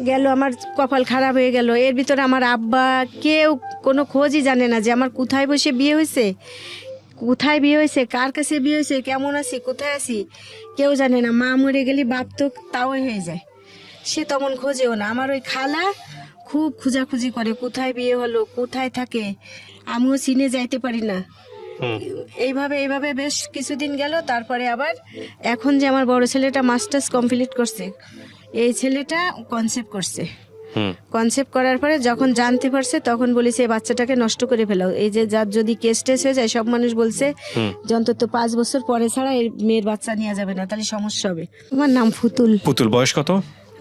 গেল, আমার কপাল খারাপ হয়ে গেল। এর ভিতরে আমার আব্বা কেউ কোনো খোঁজই জানে না যে আমার কোথায় বসে বিয়ে হয়েছে, কোথায় বিয়ে হয়েছে, কার কাছে বিয়ে হয়েছে, কেমন আছি, কোথায় আছি, কেউ জানে না। মা মরে গেলে বাপ তো তাও হয়ে যায়, সে তেমন খোঁজেও না। আমার ওই খালা খুব খোঁজাখুঁজি করে, কোথায় বিয়ে হলো, কোথায় থাকে, আমিও চিনে যাইতে পারি না। এইভাবে বেশ কিছুদিন গেল। তারপরে আবার এখন যে আমার বড় ছেলেটা মাস্টার্স কমপ্লিট করছে, এই ছেলেটা কনসেপ্ট করছে। কনসেপ্ট করার পরে যখন জানতে পারছে তখন বলেছে এই বাচ্চাটাকে নষ্ট করে ফেলাও। এই যে যার যদি কেস টেস হয়ে যায়, সব মানুষ বলছে যে অন্তত 5 বছর পরে ছাড়া এই মেয়ের বাচ্চা নেওয়া যাবে না, তাহলে সমস্যা হবে। আমার নাম ফুতুল। পুতুল, বয়স কত?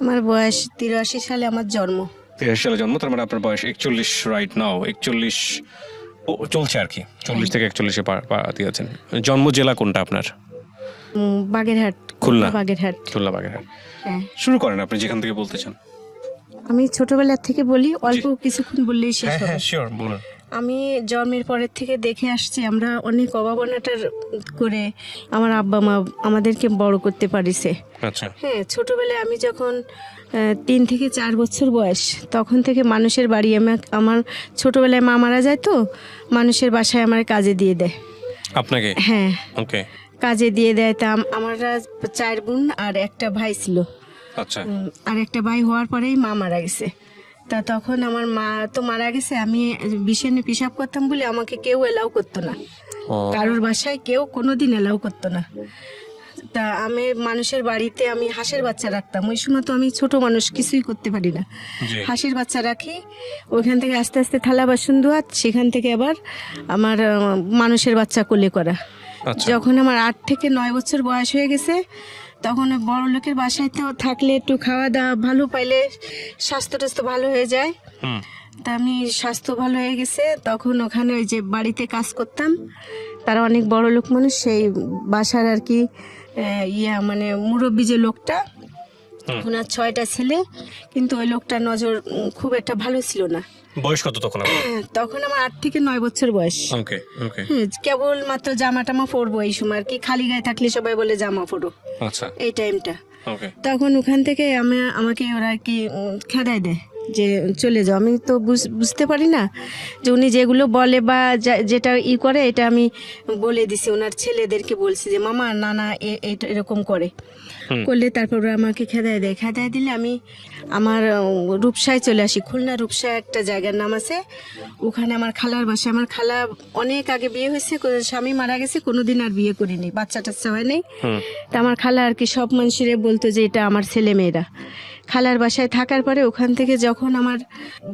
আমার বয়স 83 সালে আমার জন্ম। 83 সালে জন্ম, তার মানে আপনার বয়স 41 রাইট নাও। 41 চলছে আর কি, 40 থেকে 41-এ পা দিয়েছেন। জন্ম জেলা কোনটা আপনার? বাগেরহাট। খুলনা। বাগেরহাট। খুলনা বাগেরহাট। হ্যাঁ। শুরু করেন আপনি যেখান থেকে বলতে চান। আমি ছোটবেলার থেকে বলি, অল্প কিছুক্ষণ বললেই শেষ হবে। হ্যাঁ শিওর, বলুন। আমি জন্মের পরের থেকে দেখে আসছি, আমরা অনেক অভাবনাটার করে আমার আব্বা মা আমাদেরকে বড় করতে পারিছে। আচ্ছা। হ্যাঁ, ছোটবেলায় আমি যখন 3 থেকে 4 বছর বয়স, তখন থেকে মানুষের বাড়ি আমার ছোটবেলায় মা মারা যায়, তো মানুষের বাসায় আমার কাজে দিয়ে দেয়। আপনাকে? হ্যাঁ, ওকে। কাজে দিয়ে দেয়। তা আমরা 4 বোন আর একটা ভাই ছিল। আচ্ছা। আর একটা ভাই হওয়ার পরেই মা মারা গেছে। তা তখন আমার মা তো মারা গেছে, আমি বিছানে পেশাব করতাম বলে আমাকে কেউ এলাও করতো না, কারোর বাসায় কেউ কোনোদিন এলাও করতো না। তা আমি মানুষের বাড়িতে আমি হাঁসের বাচ্চা রাখতাম। ওই সময় তো আমি ছোট মানুষ, কিছুই করতে পারি না। হাঁসের বাচ্চা রাখি, ওইখান থেকে আস্তে আস্তে থালা বাসন ধোয়া, সেখান থেকে আবার আমার মানুষের বাচ্চা কোলে করা। যখন আমার 8 থেকে 9 বছর বয়স হয়ে গেছে, তখন বড় লোকের বাসায় তো থাকলে একটু খাওয়া দাওয়া ভালো পাইলে স্বাস্থ্য টাস্থ্য ভালো হয়ে যায়। তা আমি স্বাস্থ্য ভালো হয়ে গেছে, তখন ওখানে ওই যে বাড়িতে কাজ করতাম, তারা অনেক বড় লোক মানুষ, সেই বাসার আর কি মানে মুরব্বী যে লোকটা, ওনার 6টা ছেলে, কিন্তু ওই লোকটার নজর খুব একটা ভালো ছিল না। বয়স কত তখন? তখন আমার 8 থেকে 9 বছর বয়স। ওকে ওকে। কেবল মাত্র জামা টামা পরবো এই সময় আর কি, খালি গায়ে থাকলে সবাই বলে জামা পরো। আচ্ছা। এই টাইমটা। ওকে। তখন ওখান থেকে আমাকে ওরা কি খেদাই দেয় যে চলে যাও। আমি তো বুঝতে পারি না যে উনি যেগুলো বলে বা যেটা করে, এটা আমি বলে দিছি ওনার ছেলেদেরকে, বলছি যে মামা নানা এটা এরকম করলে তারপর ওরা আমাকে খেদাই দেয়। খেদাই দিলে আমি আমার রূপসায় চলে আসি। খুলনা রূপসায় একটা জায়গার নাম আছে, ওখানে আমার খালার বাসা। আমার খালা অনেক আগে বিয়ে হয়েছে, স্বামী মারা গেছে, কোনোদিন আর বিয়ে করিনি, বাচ্চা টাচ্চা হয় নাই। তা আমার খালা আর কি সব মানুষের বলতো যে এটা আমার ছেলে মেয়েরা। খালার বাসায় থাকার পরে ওখান থেকে যখন আমার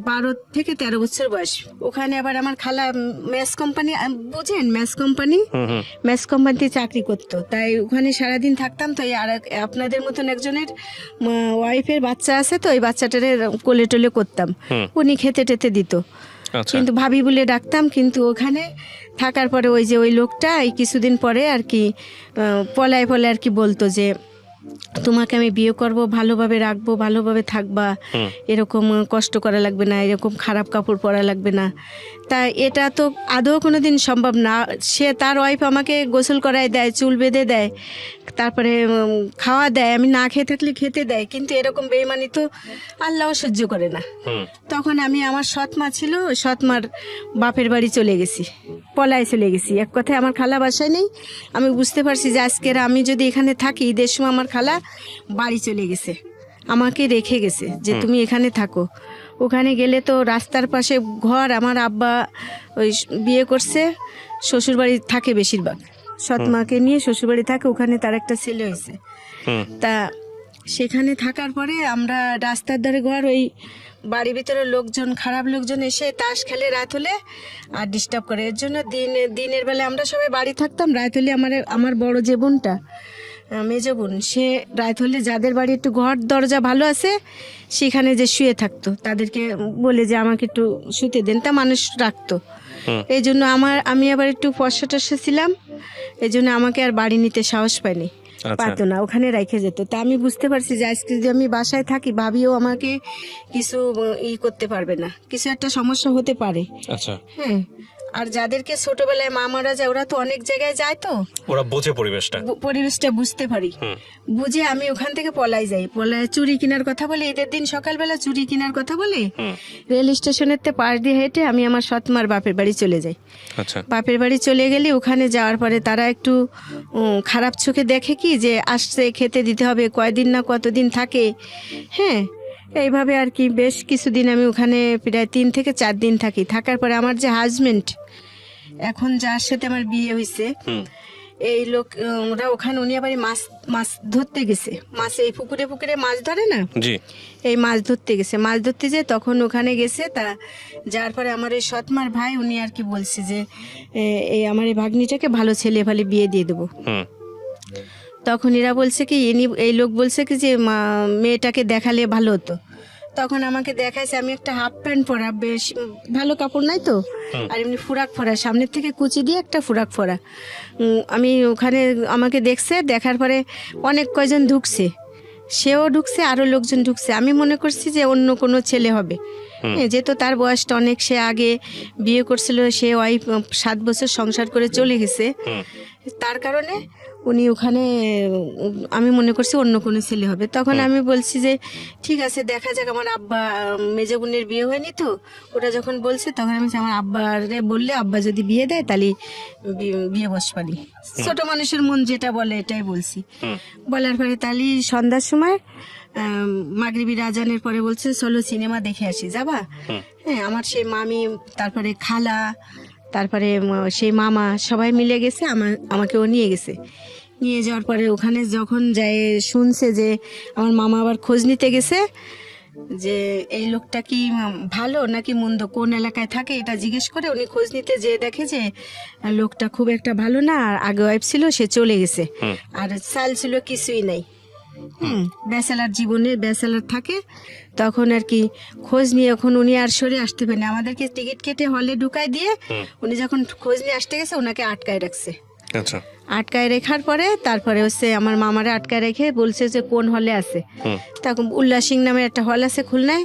12 থেকে 13 বছর বয়স, ওখানে আবার আমার খালা ম্যাচ কোম্পানি, বুঝেন ম্যাচ কোম্পানি, ম্যাচ কোম্পানিতে চাকরি করতো। তাই ওখানে সারাদিন থাকতাম। তো আর আপনাদের মতন একজনের ওয়াইফের বাচ্চা আছে, তো ওই বাচ্চাটারে কোলে টোলে করতাম, উনি খেতে টেতে দিত, কিন্তু ভাবি বলে ডাকতাম। কিন্তু ওখানে থাকার পরে ওই যে ওই লোকটা এই কিছুদিন পরে আর কি পলায় আর কি বলতো যে তোমাকে আমি বিয়ে করব, ভালোভাবে রাখবো, ভালোভাবে থাকবা, এরকম কষ্ট করা লাগবে না, এরকম খারাপ কাপড় পরা লাগবে না। তা এটা তো আদৌ কোনোদিন সম্ভব না। সে তার ওয়াইফ আমাকে গোসল করায় দেয়, চুল বেঁধে দেয়, তারপরে খাওয়া দেয়, আমি না খেয়ে থাকলে খেতে দেয়, কিন্তু এরকম বেইমানি তো আল্লাহও সহ্য করে না। তখন আমি আমার সৎ মা ছিল, ওই সৎ মার বাপের বাড়ি চলে গেছি, পলায় চলে গেছি। এক কথায় আমার খালা বাসায় নেই। আমি বুঝতে পারছি যে আজকের আমি যদি এখানে থাকি, ঈদের সময় আমার খালা বাড়ি চলে গেছে, আমাকে রেখে গেছে যে তুমি এখানে থাকো। ওখানে গেলে তো রাস্তার পাশে ঘর, আমার আব্বা ওই বিয়ে করছে, শ্বশুরবাড়ি থাকে বেশিরভাগ, সৎ মাকে নিয়ে শ্বশুরবাড়ি থাকে, ওখানে তার একটা ছেলে হয়েছে। তা সেখানে থাকার পরে আমরা রাস্তার ধারে ঘর, ওই বাড়ির ভিতরে লোকজন, খারাপ লোকজন এসে তাস খেলে রাত হলে আর ডিস্টার্ব করে। এর জন্য দিনের বেলা আমরা সবাই বাড়ি থাকতাম, রাত হলে আমার বড় যে বোনটা, মেজো বোন, সে রাত হলে যাদের বাড়ি একটু ঘর দরজা ভালো আছে সেখানে যে শুয়ে থাকতো, তাদেরকে বলে যে আমাকে একটু শুতে দেন, তা মানুষ রাখতো। এই জন্য আমি আবার একটু ফর্সা টর্সা ছিলাম, এই জন্য আমাকে আর বাড়ি নিতে সাহস পায়নি, পারতো না, ওখানে রেখে যেত। তা আমি বুঝতে পারছি যে আজকে যদি আমি বাসায় থাকি, ভাবিও আমাকে কিছু করতে পারবে না, কিছু একটা সমস্যা হতে পারে। আচ্ছা। হ্যাঁ, আর যাদেরকে ছোটবেলায় মা মারা যায় ওরা তো অনেক জায়গায় যায়, তো ওরা বোঝে পরিবেশটা। পরিবেশটা বুঝতে পারি। বুঝে আমি ওখান থেকে পলাই যাই, পলায় চুরি কেনার কথা বলে, ঈদের দিন সকালবেলা চুরি কেনার কথা বলে রেল স্টেশনের পাশ দিয়ে হেঁটে আমি আমার সৎমার বাপের বাড়ি চলে যাই। আচ্ছা। বাপের বাড়ি চলে গেলে ওখানে যাওয়ার পরে তারা একটু খারাপ চোখে দেখে কি যে আসছে খেতে দিতে হবে, কয়দিন না কতদিন থাকে। হ্যাঁ, এইভাবে আর কি বেশ কিছুদিন আমি ওখানে প্রায় 3 থেকে 4 দিন থাকি। থাকার পরে আমার যে হাজবেন্ড এখন যার সাথে আমার বিয়ে হয়েছে, এই লোক ওরা ওখানে উনি আবার মাছ ধরতে গেছে। মাছ এই পুকুরে পুকুরে মাছ ধরে না, জি, এই মাছ ধরতে গেছে। মাছ ধরতে যে তখন ওখানে গেছে, তা যার পরে আমার এই সৎমার ভাই উনি আর কি বলছে যে এই আমার এই ভাগ্নিটাকে ভালো ছেলে ভালে বিয়ে দিয়ে দেবো। তখন এরা বলছে কি এই লোক বলছে কি যে মেয়েটাকে দেখালে ভালো হতো। তখন আমাকে দেখাইছে, আমি একটা হাফ প্যান্ট পরা, বেশ ভালো কাপড় নাই তো, আর এমনি ফুরাক ফরা, সামনের থেকে কুচি দিয়ে একটা ফুরাক ফরা। আমি ওখানে আমাকে দেখছে, দেখার পরে অনেক কয়জন ঢুকছে, সেও ঢুকছে, আরও লোকজন ঢুকছে। আমি মনে করছি যে অন্য কোনো ছেলে হবে, যেহেতু তার বয়সটা অনেক, সে আগে বিয়ে করছিল, সে 7 বছর সংসার করে চলে গেছে। তার কারণে উনি ওখানে আমি মনে করছি অন্য কোনো ছেলে হবে। তখন আমি বলছি যে ঠিক আছে দেখা যাক, আমার আব্বা মেজো বোনের বিয়ে হয়নি তো, ওরা যখন বলছে তখন আমি আমার আব্বারে বললে আব্বা যদি বিয়ে দেয় তাহলে বিয়ে বসবানি। ছোট মানুষের মন যেটা বলে এটাই বলছি। বলার পরে তাহলে সন্ধ্যার সময় মাগরিবি আজানের পরে বলছে চলো সিনেমা দেখে আসি, যাবা? হ্যাঁ, আমার সেই মামি, তারপরে খালা, তারপরে সেই মামা সবাই মিলে গেছে, আমাকেও নিয়ে গেছে। নিয়ে যাওয়ার পরে ওখানে যখন যায় শুনছে যে আমার মামা আবার খোঁজ নিতে গেছে যে এই লোকটা কি ভালো নাকি মন্দ, কোন এলাকায় থাকে, এটা জিজ্ঞেস করে উনি খোঁজ নিতে যেয়ে দেখে যে লোকটা খুব একটা ভালো না, আর আগে ওয়াইফ ছিল সে চলে গেছে, আর চাল ছিল কিছুই নাই। ব্যাচেলার জীবনে ব্যাচেলার থাকে। তখন আর কি খোঁজ নিয়ে এখন উনি আর সরে আসতে পারেনি, আমাদেরকে টিকিট কেটে হলে ঢুকাই দিয়ে উনি যখন খোঁজ নিয়ে আসতে গেছে ওনাকে আটকায় রাখছে। আচ্ছা। আটকায় রেখার পরে তারপরে হচ্ছে আমার মামারে আটকায় রেখে বলছে যে কোন হলে আছে। তখন উল্লাসিং নামের একটা হল আছে খুলনায়,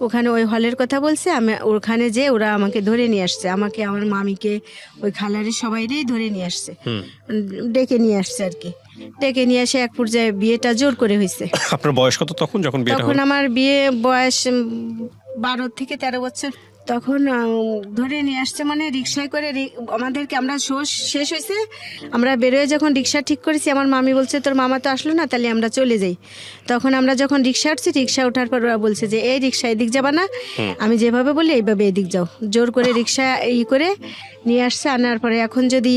ওখানে ওই হলের কথা বলছে। আমি ওখানে যে ওরা আমাকে ধরে নিয়ে আসছে, আমাকে, আমার মামিকে, ওই খালারে সবাইরেই ধরে নিয়ে আসছে, ডেকে নিয়ে আসছে আর কি। ডেকে নিয়ে এসে এক পর্যায়ে বিয়েটা জোর করে হয়েছে। আপনার বয়স কত তখন যখন বিয়েটা হলো? তখন আমার বিয়ে বয়স 12 থেকে 13 বছর। তখন ধরে নিয়ে আসছে, মানে রিক্সায় করে আমাদেরকে, আমরা শেষ হয়েছে, আমরা বেরোয় যখন রিক্সা ঠিক করেছি, আমার মামি বলছে তোর মামা তো আসলো না, তাহলে আমরা চলে যাই। তখন আমরা যখন রিক্সা উঠছি, রিক্সা ওঠার পর ওরা বলছে যে এই রিক্সা এদিক যাবা না, আমি যেভাবে বলি এইভাবে এদিক যাও। জোর করে রিক্সা করে নিয়ে আসছে। আনার পরে এখন যদি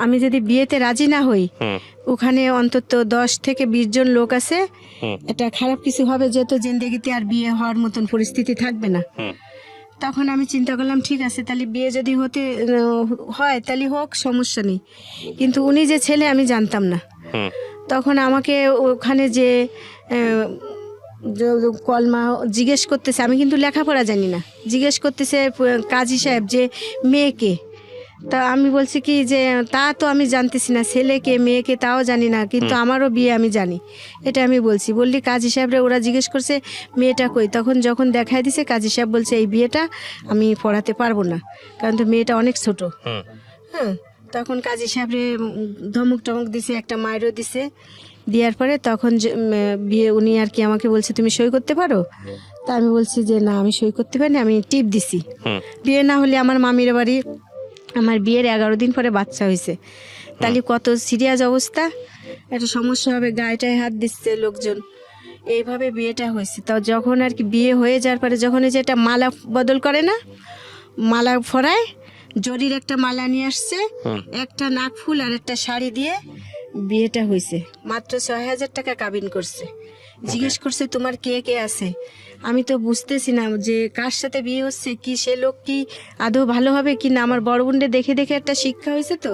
আমি যদি বিয়েতে রাজি না হই, ওখানে অন্তত 10 থেকে 20 জন লোক আছে, এটা খারাপ কিছু হবে, যেহেতু জিন্দেগিতে আর বিয়ে হওয়ার মতন পরিস্থিতি থাকবে না। তখন আমি চিন্তা করলাম ঠিক আছে, তাহলে বিয়ে যদি হতে হয় তাহলে হোক, সমস্যা নেই। কিন্তু উনি যে ছেলে আমি জানতাম না। তখন আমাকে ওখানে যে কলমা জিজ্ঞেস করতেছে, আমি কিন্তু লেখাপড়া জানি না, জিজ্ঞেস করতেছে কাজী সাহেব যে মেয়েকে। তা আমি বলছি কি যে তা তো আমি জানতেছি না, ছেলেকে মেয়েকে তাও জানি না, কিন্তু আমারও বিয়ে আমি জানি, এটা আমি বললি কাজী সাহেবরা ওরা জিজ্ঞেস করছে মেয়েটা কই। তখন যখন দেখায় দিছে, কাজী সাহেব বলছে এই বিয়েটা আমি পড়াতে পারবো না, কারণ তো মেয়েটা অনেক ছোট। হ্যাঁ, তখন কাজী সাহেবরে ধমক টমক দিছে, একটা মায়েরও দিছে। দেওয়ার পরে তখন বিয়ে উনি আর কি আমাকে বলছে তুমি সই করতে পারো? তা আমি বলছি যে না আমি সই করতে পারিনি, আমি টিপ দিছি। বিয়ে না হলে আমার মামির বাড়ি, আমার বিয়ের 11 দিন পরে বাচ্চা হয়েছে, তাহলে কত সিরিয়াস অবস্থা, একটা সমস্যা হবে, গায়েটায় হাত দিচ্ছে লোকজন, এইভাবে বিয়েটা হয়েছে। তো যখন আর কি বিয়ে হয়ে যাওয়ার পরে যখন এই যে একটা মালা বদল করে না, মালা ফরায়, জরির একটা মালা নিয়ে আসছে, একটা নাকফুল আর একটা শাড়ি দিয়ে বিয়েটা হয়েছে। মাত্র 6,000 টাকা কাবিন করছে। জিজ্ঞেস করছে তোমার কে কে আছে, আমি তো বুঝতেছি না যে কার সাথে বিয়ে হচ্ছে, কি সে লোক কি আদৌ ভালো হবে কি না। আমার বড় বোনকে দেখে দেখে একটা শিক্ষা হয়েছে, তো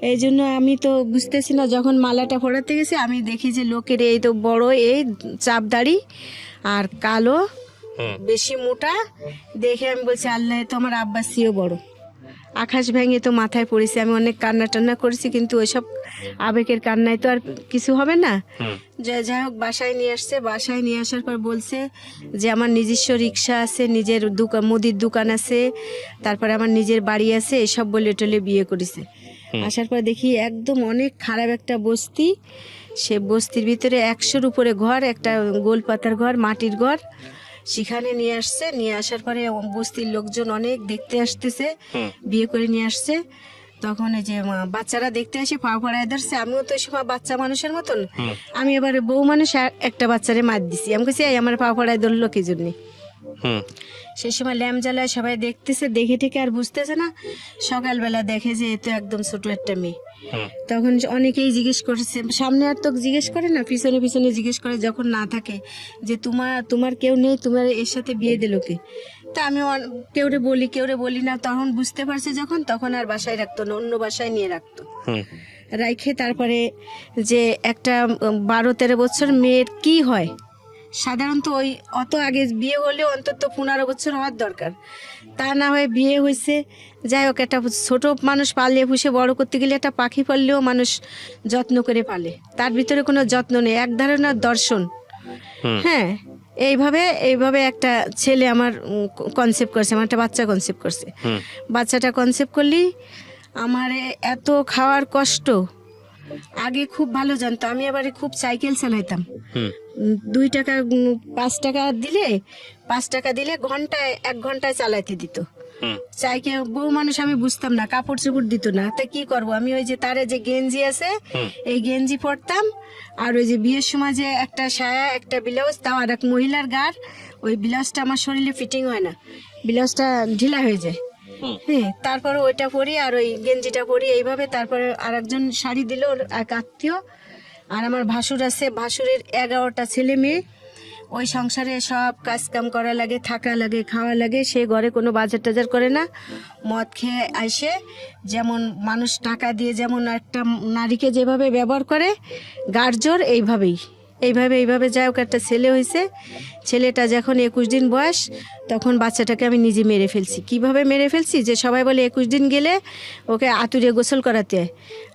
এই জন্য আমি তো বুঝতেছি না। যখন মালাটা পরাতে গেছে আমি দেখি যে লোকের এই তো বড় এই চাপ দাড়ি আর কালো বেশি মোটা, দেখে আমি বলছি আল্লাহ তো আমার আব্বাসিও বড়। আকাশ ভেঙে তো মাথায় পড়েছে, আমি অনেক কান্না টান্না করেছি, কিন্তু ওইসব আবেগের কান্নায় তো আর কিছু হবে না। যাই হোক বাসায় নিয়ে আসছে, বাসায় নিয়ে আসার পর বলছে যে আমার নিজস্ব রিক্সা আছে, নিজের দোকান, মুদির দোকান আছে, তারপরে আমার নিজের বাড়ি আছে, এসব বলে টলে বিয়ে করেছে। আসার পর দেখি একদম অনেক খারাপ একটা বস্তি, সে বস্তির ভিতরে 100-র উপরে ঘর, একটা গোলপাতার ঘর, মাটির ঘর, সেখানে নিয়ে আসছে। নিয়ে আসার পরে বস্তির লোকজন অনেক দেখতে আসতেছে, বিয়ে করে নিয়ে আসছে। তখন এই যে বাচ্চারা দেখতে আসে, পা পড়ায় ধরছে, আমিও তো ওই সময় বাচ্চা মানুষের মতন, আমি এবার বউ মানুষ একটা বাচ্চারে মার দিছি। আমি কাছে আমার পা পড়ায় ধরলো কি জন্যে। সেই সময় ল্যাম্প জ্বালায় সবাই দেখতেছে, দেখে ঠেকে আর বুঝতেছে না। সকালবেলা দেখে যে এ তো একদম ছোট একটা মেয়ে। তখন অনেকেই জিজ্ঞেস করছে, সামনে আর তো জিজ্ঞেস করে না, পিছনে পিছনে জিজ্ঞেস করে যখন না থাকে, যে তোমার কেউ নেই, তোমার এর সাথে বিয়ে দিল কে? তা আমি কেউরে বলি না। তখন বুঝতে পারছে যখন, তখন আর বাসায় রাখতো না, অন্য বাসায় নিয়ে রাখতো। রাইখে তারপরে যে একটা 12-13 বছর মেয়ের কি হয়, সাধারণত ওই অত আগে বিয়ে হলে অন্তত 15 বছর হওয়ার দরকার, তা না হয়ে বিয়ে হয়েছে। যাই হোক, একটা ছোট মানুষ পালিয়ে পুষে বড় করতে গেলে একটা পাখি পাললেও মানুষ যত্ন করে পালে, তার ভিতরে কোনো যত্ন নেই, এক ধরনের দর্শন। হ্যাঁ, এইভাবে একটা ছেলে আমার কনসেপ্ট করছে, আমার একটা বাচ্চা কনসেপ্ট করছে। বাচ্চাটা কনসেপ্ট করলি আমার এত খাওয়ার কষ্ট, আগে খুব ভালো জানতো। আমি এবারে খুব সাইকেল চালাইতাম, 2 টাকা 5 টাকা দিলে 5 টাকা দিলে ঘন্টায় 1 ঘন্টায় চালাইতে দিত সাইকেল। বউ মানুষ, আমি বুঝতাম না, কাপড় চোপড় দিত না, তা কি করব আমি? ওই যে তারে যে গেঞ্জি আছে, এই গেঞ্জি পরতাম, আর ওই যে বিয়ের সময় যে একটা সায়া, একটা ব্লাউজ, তাও আর এক মহিলার গার, ওই ব্লাউজটা আমার শরীরে ফিটিং হয় না, ব্লাউজটা ঢিলা হয়ে যায়। হ্যাঁ, তারপরে ওইটা পরি আর ওই গেঞ্জিটা পরি এইভাবে। তারপরে আর একজন শাড়ি দিল, ওর এক আত্মীয়। আর আমার ভাসুর আছে, ভাসুরের 11টা ছেলে মেয়ে। ওই সংসারে সব কাজ কাম করা লাগে, থাকা লাগে, খাওয়া লাগে। সে ঘরে কোনো বাজার টাজার করে না, মদ খেয়ে আসে। যেমন মানুষ টাকা দিয়ে যেমন একটা নারীকে যেভাবে ব্যবহার করে, গার্জর এইভাবে যাই হোক একটা ছেলে হয়েছে। ছেলেটা যখন 21 দিন বয়স, তখন বাচ্চাটাকে আমি নিজে মেরে ফেলছি। কিভাবে মেরে ফেলছি, যে সবাই বলে 21 দিন গেলে ওকে আতুরে গোসল করাতে হয়,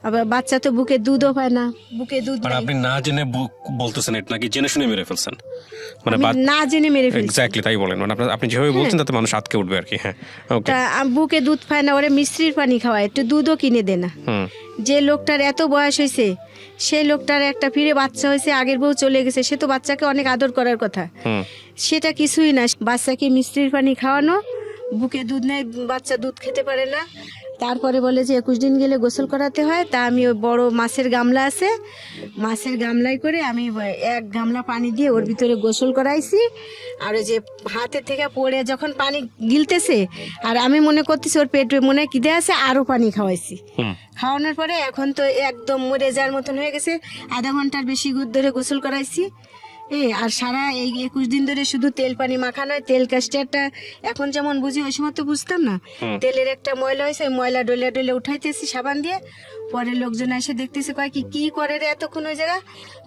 আবার বাচ্চা তো বুকে দুধও পায় না, বুকে দুধ মানে আপনি না জেনে বলতেছেন এটা, নাকি জেনে শুনে মেরে ফেলছেন? মানে না জেনে মেরে ফেলছি। এক্স্যাক্টলি তাই বলেন, মানে আপনি যেভাবে বলছেন তাতে মানুষ আটকে উঠবে আর কি। হ্যাঁ, ওকে। তা বুকে দুধ পায় না, ওরে মিশ্রির পানি খাওয়ায়, একটু দুধও কিনে দে না। যে লোকটার এত বয়স হয়েছে, সেই লোকটার একটা ফিরে বাচ্চা হয়েছে, আগের বউ চলে গেছে, সে তো বাচ্চাকে অনেক আদর করার কথা, সেটা কিছুই না। বাচ্চাকে মিষ্টির পানি খাওয়ানো, বুকে দুধ নেই, বাচ্চা দুধ খেতে পারে না। তারপরে বলে যে 21 দিন গেলে গোসল করাতে হয়। তা আমি ওই বড় মাছের গামলা আছে, মাছের গামলায় করে আমি 1 গামলা পানি দিয়ে ওর ভিতরে গোসল করাইছি। আর ওই যে হাতে থেকে পড়ে যখন পানি গিলতেছে, আর আমি মনে করতেছি ওর পেটে মনে হয় খিদে আছে, আরও পানি খাওয়াইছি। খাওয়ানোর পরে এখন তো একদম মরে যাওয়ার মতন হয়ে গেছে, আধা ঘন্টার বেশি ধরে গোসল করাইছি। আর সারা এই 21 দিন ধরে শুধু তেল পানি মাখানো হয়। তেল কাস্টারটা এখন যেমন বুঝি, ওই সময় তো বুঝতাম না। তেলের একটা ময়লা হয়েছে, ওই ময়লা ডলে উঠাইতেছি সাবান দিয়ে। পরে লোকজন এসে দেখতেছে, কয় কি করে রে এতক্ষণ ওই জায়গা।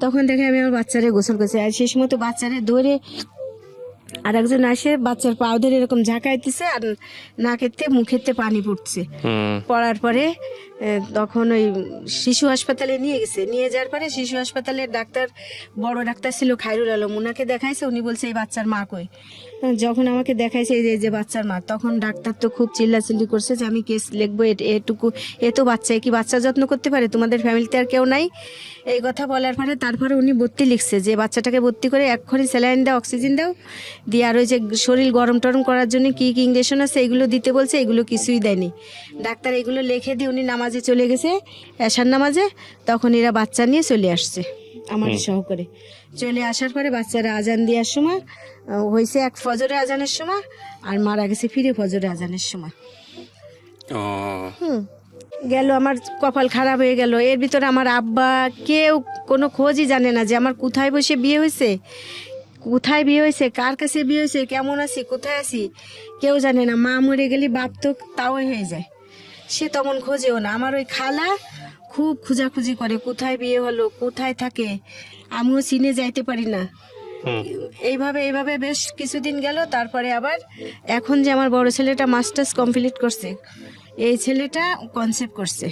তখন দেখে আমি আমার বাচ্চারে গোসল করছি। আর সেই সময় তো বাচ্চারে ধরে আর একজন আসে, বাচ্চার পাও ধরে এরকম ঝাঁকাইতেছে, আর নাকেতে মুখেতে পানি পড়ছে। পড়ার পরে তখন ওই শিশু হাসপাতালে নিয়ে যাওয়ার পরে শিশু হাসপাতালের ডাক্তার, বড় ডাক্তার ছিল খায়রুল আলম, ওনাকে দেখাইছে। উনি বলছে এই বাচ্চার মা কই। যখন আমাকে দেখাইছে এই যে বাচ্চার মা, তখন ডাক্তার তো খুব চিল্লাচিল্লি করছে যে আমি কেস লিখবো, এটুকু এ তো বাচ্চা, কি বাচ্চা যত্ন করতে পারে? তোমাদের ফ্যামিলিতে আর কেউ নাই। এই কথা বলার পরে তারপরে উনি ভর্তি লিখছে যে বাচ্চাটাকে ভর্তি করে এক্ষুনি স্যালাইন দাও, অক্সিজেন দাও দিয়ে, আর ওই যে শরীর গরম টরম করার জন্য কি ইঞ্জেকশন আছে এগুলো দিতে বলছে। এগুলো কিছুই দেয়নি ডাক্তার। এগুলো লিখে দিয়ে উনি নামাজে চলে গেছে, এশার নামাজে। তখন এরা বাচ্চা নিয়ে চলে আসছে আমার সহকারে। চলে আসার পরে বাচ্চারা আজান দেওয়ার সময় হয়েছে, এক ফজরে আজানের সময়, আর মারা গেছে ফিরে ফজরে আজানের সময়। গেল, আমার কপাল খারাপ হয়ে গেল। এর ভিতরে আমার আব্বা কেউ কোনো খোঁজই জানে না যে আমার কোথায় বসে বিয়ে হয়েছে, কোথায় বিয়ে হয়েছে, কার কাছে বিয়ে হয়েছে, কেমন আছি, কোথায় আছি, কেউ জানে না। মা মরে গেলে বাপ তো তাওই হয়ে যায়, সে তেমন খোঁজেও না। আমার ওই খালা খুব খোঁজাখুঁজি করে, কোথায় বিয়ে হলো, কোথায় থাকে, আমিও চিনে যাইতে পারি না। এইভাবে বেশ কিছুদিন গেল। তারপরে আবার এখন যে আমার বড় ছেলেটা মাস্টার্স কমপ্লিট করছে, এই ছেলেটা কনসেপ্ট করছে।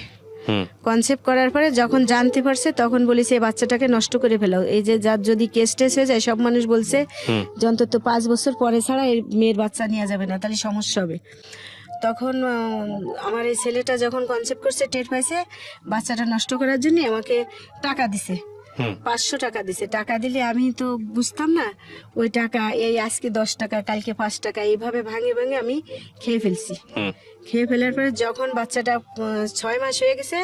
হুম কনসেপ্ট করার পরে যখন জানতে পারছে তখন বলেছে এই বাচ্চাটাকে নষ্ট করে ফেলাও। এই যে যার যদি কেস টেস হয়ে যায়, সব মানুষ বলছে যে অন্তত 5 বছর পরে ছাড়া এই মেয়ের বাচ্চা নেওয়া যাবে না, তাহলে সমস্যা হবে। তখন আমার এই ছেলেটা যখন কনসেপ্ট করছে, টের পাইছে, বাচ্চাটা নষ্ট করার জন্য আমাকে টাকা দিছে। 500 টাকা দিছে। টাকা দিলে আমি তো বুঝতাম না, ওই টাকা এই আজকে 10 টাকা, কালকে 5 টাকা, এইভাবে ভাঙে ভাঙে আমি খেয়ে ফেলছি। খেয়ে ফেলার পরে যখন বাচ্চাটা 6 মাস হয়ে গেছে,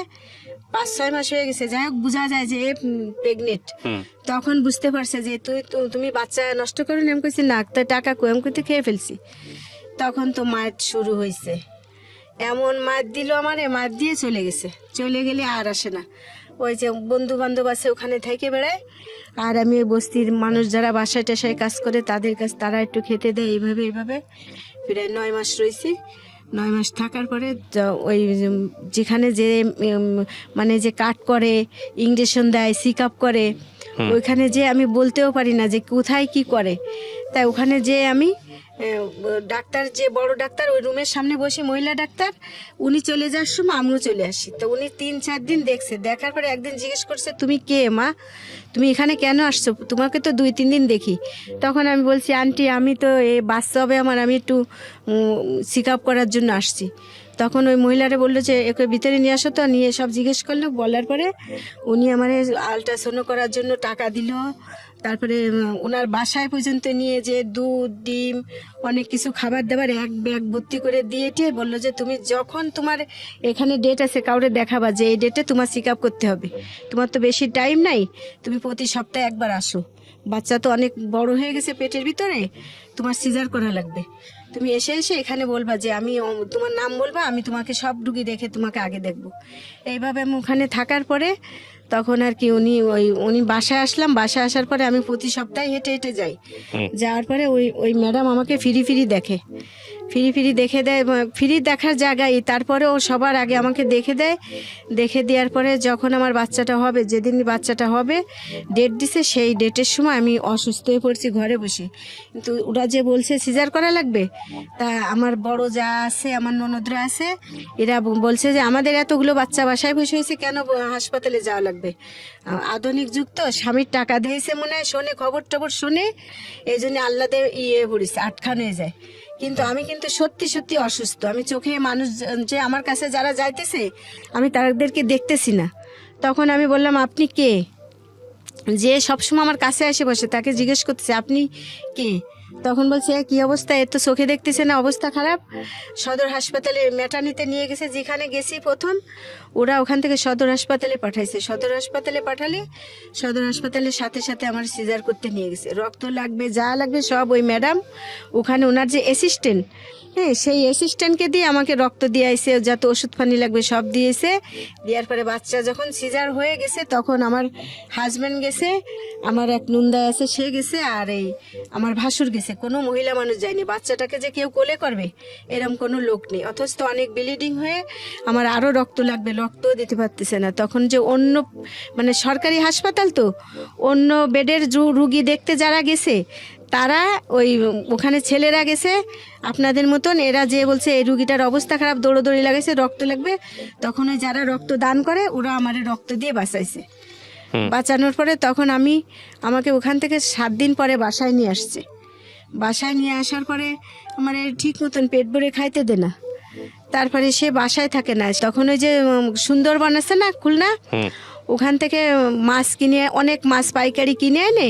5-6 মাস হয়ে গেছে, যাই হোক বোঝা যায় যে প্রেগনেন্ট, তখন বুঝতে পারছে যে তুমি বাচ্চা নষ্ট করো না। আমি কইছি না, তো টাকা কই? আমি কইতে খেয়ে ফেলছি। তখন তো মায়ের শুরু হয়েছে, এমন মার দিল আমারে, মার দিয়ে চলে গেছে। চলে গেলে আর আসে না। ওই যে বন্ধু বান্ধব আছে ওখানে থেকে বেড়ায়, আর আমি ওই বস্তির মানুষ যারা বাসায় টাসায় কাজ করে তাদের কাছে তারা একটু খেতে দেয়। এইভাবে এইভাবে প্রায় 9 মাস রয়েছি। 9 মাস থাকার পরে ওই যেখানে যে মানে যে কাট করে, ইঞ্জেকশন দেয়, চেক আপ করে, ওইখানে যে আমি বলতেও পারি না যে কোথায় কি করে। তাই ওখানে যে আমি ডাক্তার, যে বড় ডাক্তার, ওই রুমের সামনে বসে, মহিলা ডাক্তার, উনি চলে যাওয়ার সময় আমিও চলে আসি। তো উনি 3-4 দিন দেখছে। দেখার পরে একদিন জিজ্ঞেস করছে, তুমি কে মা, তুমি এখানে কেন আসছো? তোমাকে তো 2-3 দিন দেখি। তখন আমি বলছি, আন্টি আমি তো এই বাচ্চা হবে আমার, আমি একটু চেক আপ করার জন্য আসছি। তখন ওই মহিলারা বললো যে একে ভিতরে নিয়ে আসো। তো নিয়ে সব জিজ্ঞেস করলো। বলার পরে উনি আমার আলট্রাসাউন্ড করার জন্য টাকা দিল। তারপরে ওনার বাসায় পর্যন্ত নিয়ে যে দুধ, ডিম, অনেক কিছু খাবার দাবার এক ব্যাগ ভর্তি করে দিয়ে টিয়ে বললো যে তুমি যখন তোমার এখানে ডেট আছে কাউরে দেখাবা যে এই ডেটে তোমার চেক আপ করতে হবে, তোমার তো বেশি টাইম নাই, তুমি প্রতি সপ্তাহে একবার আসো, বাচ্চা তো অনেক বড় হয়ে গেছে পেটের ভিতরে, তোমার সিজার করা লাগবে, তুমি এসে এসে এখানে বলবা যে আমি তোমার নাম বলবা, আমি তোমাকে সব রুগী দেখে তোমাকে আগে দেখবো। এইভাবে আমি ওখানে থাকার পরে তখন আর কি উনি বাসায় আসলাম। বাসায় আসার পরে আমি প্রতি সপ্তাহে হেঁটে হেঁটে যাই। যাওয়ার পরে ওই ম্যাডাম আমাকে ফিরি দেখে, ফিরি দেখে দেয়, ফিরি দেখার জায়গায়। তারপরে ও সবার আগে আমাকে দেখে দেয়। দেখে দেওয়ার পরে যখন আমার বাচ্চাটা হবে, যেদিন বাচ্চাটা হবে ডেট দিছে, সেই ডেটের সময় আমি অসুস্থ হয়ে পড়ছি ঘরে বসে। কিন্তু ওরা যে বলছে সিজার করা লাগবে, তা আমার বড় যা আছে, আমার ননদরা আছে, এরা বলছে যে আমাদের এতগুলো বাচ্চা বাসায় বসে হয়েছে, কেন হাসপাতালে যাওয়া লাগবে? আধুনিক যুগ তো, স্বামীর টাকা দিয়েছে মনে হয়, শোনে খবর টবর শোনে, এই জন্য আল্লাদের পড়েছে, আটখান হয়ে যায়। কিন্তু আমি কিন্তু সত্যি সত্যি অসুস্থ। আমি চোখে মানুষ যে আমার কাছে যারা যাইতেছে, আমি তাদেরকে দেখতেছি না। তখন আমি বললাম, আপনি কে? যে সবসময় আমার কাছে এসে বসে, তাকে জিজ্ঞেস করতেছে আপনি কে? তখন বলছে কি অবস্থা, এর তো চোখে দেখতেছে না, অবস্থা খারাপ। সদর হাসপাতালে ম্যাটার্নিতে নিয়ে গেছে, যেখানে গেছি প্রথম, ওরা ওখান থেকে সদর হাসপাতালে পাঠাইছে। সদর হাসপাতালে পাঠালে সদর হাসপাতালের সাথে সাথে আমার সিজার করতে নিয়ে গেছে। রক্ত লাগবে, যা লাগবে সব ওই ম্যাডাম, ওখানে ওনার যে অ্যাসিস্ট্যান্ট, হ্যাঁ, সেই অ্যাসিস্ট্যান্টকে দিয়ে আমাকে রক্ত দিয়ে আইসে, যত ওষুধ পানি লাগবে সব দিয়েছে। দেওয়ার পরে বাচ্চা যখন সিজার হয়ে গেছে, তখন আমার হাজব্যান্ড গেছে, আমার এক নন্দা আছে সে গেছে, আর এই আমার ভাসুর গেছে। কোনো মহিলা মানুষ যায়নি। বাচ্চাটাকে যে কেউ কোলে করবে এরকম কোনো লোক নেই। অথচ তো অনেক ব্লিডিং হয়ে আমার আরও রক্ত লাগবে, রক্তও দিতে পারতেছে না। তখন যে অন্য মানে সরকারি হাসপাতাল তো, অন্য বেডের রুগী দেখতে যারা গেছে, তারা ওখানে ছেলেরা গেছে আপনাদের মতন, এরা যে বলছে এই রুগীটার অবস্থা খারাপ, দৌড়োদৌড়ি লাগাইছে, রক্ত লাগবে। তখন ওই যারা রক্ত দান করে ওরা আমার রক্ত দিয়ে বাঁচাইছে। বাঁচানোর পরে তখন আমাকে ওখান থেকে 7 দিন পরে বাসায় নিয়ে আসছে। বাসায় নিয়ে আসার পরে আমার ঠিক মতন পেট ভরে খাইতে দে না। তারপরে সে বাসায় থাকে না। তখন ওই যে সুন্দরবন আছে না খুলনা, ওখান থেকে মাছ কিনে, অনেক মাছ পাইকারি কিনে এনে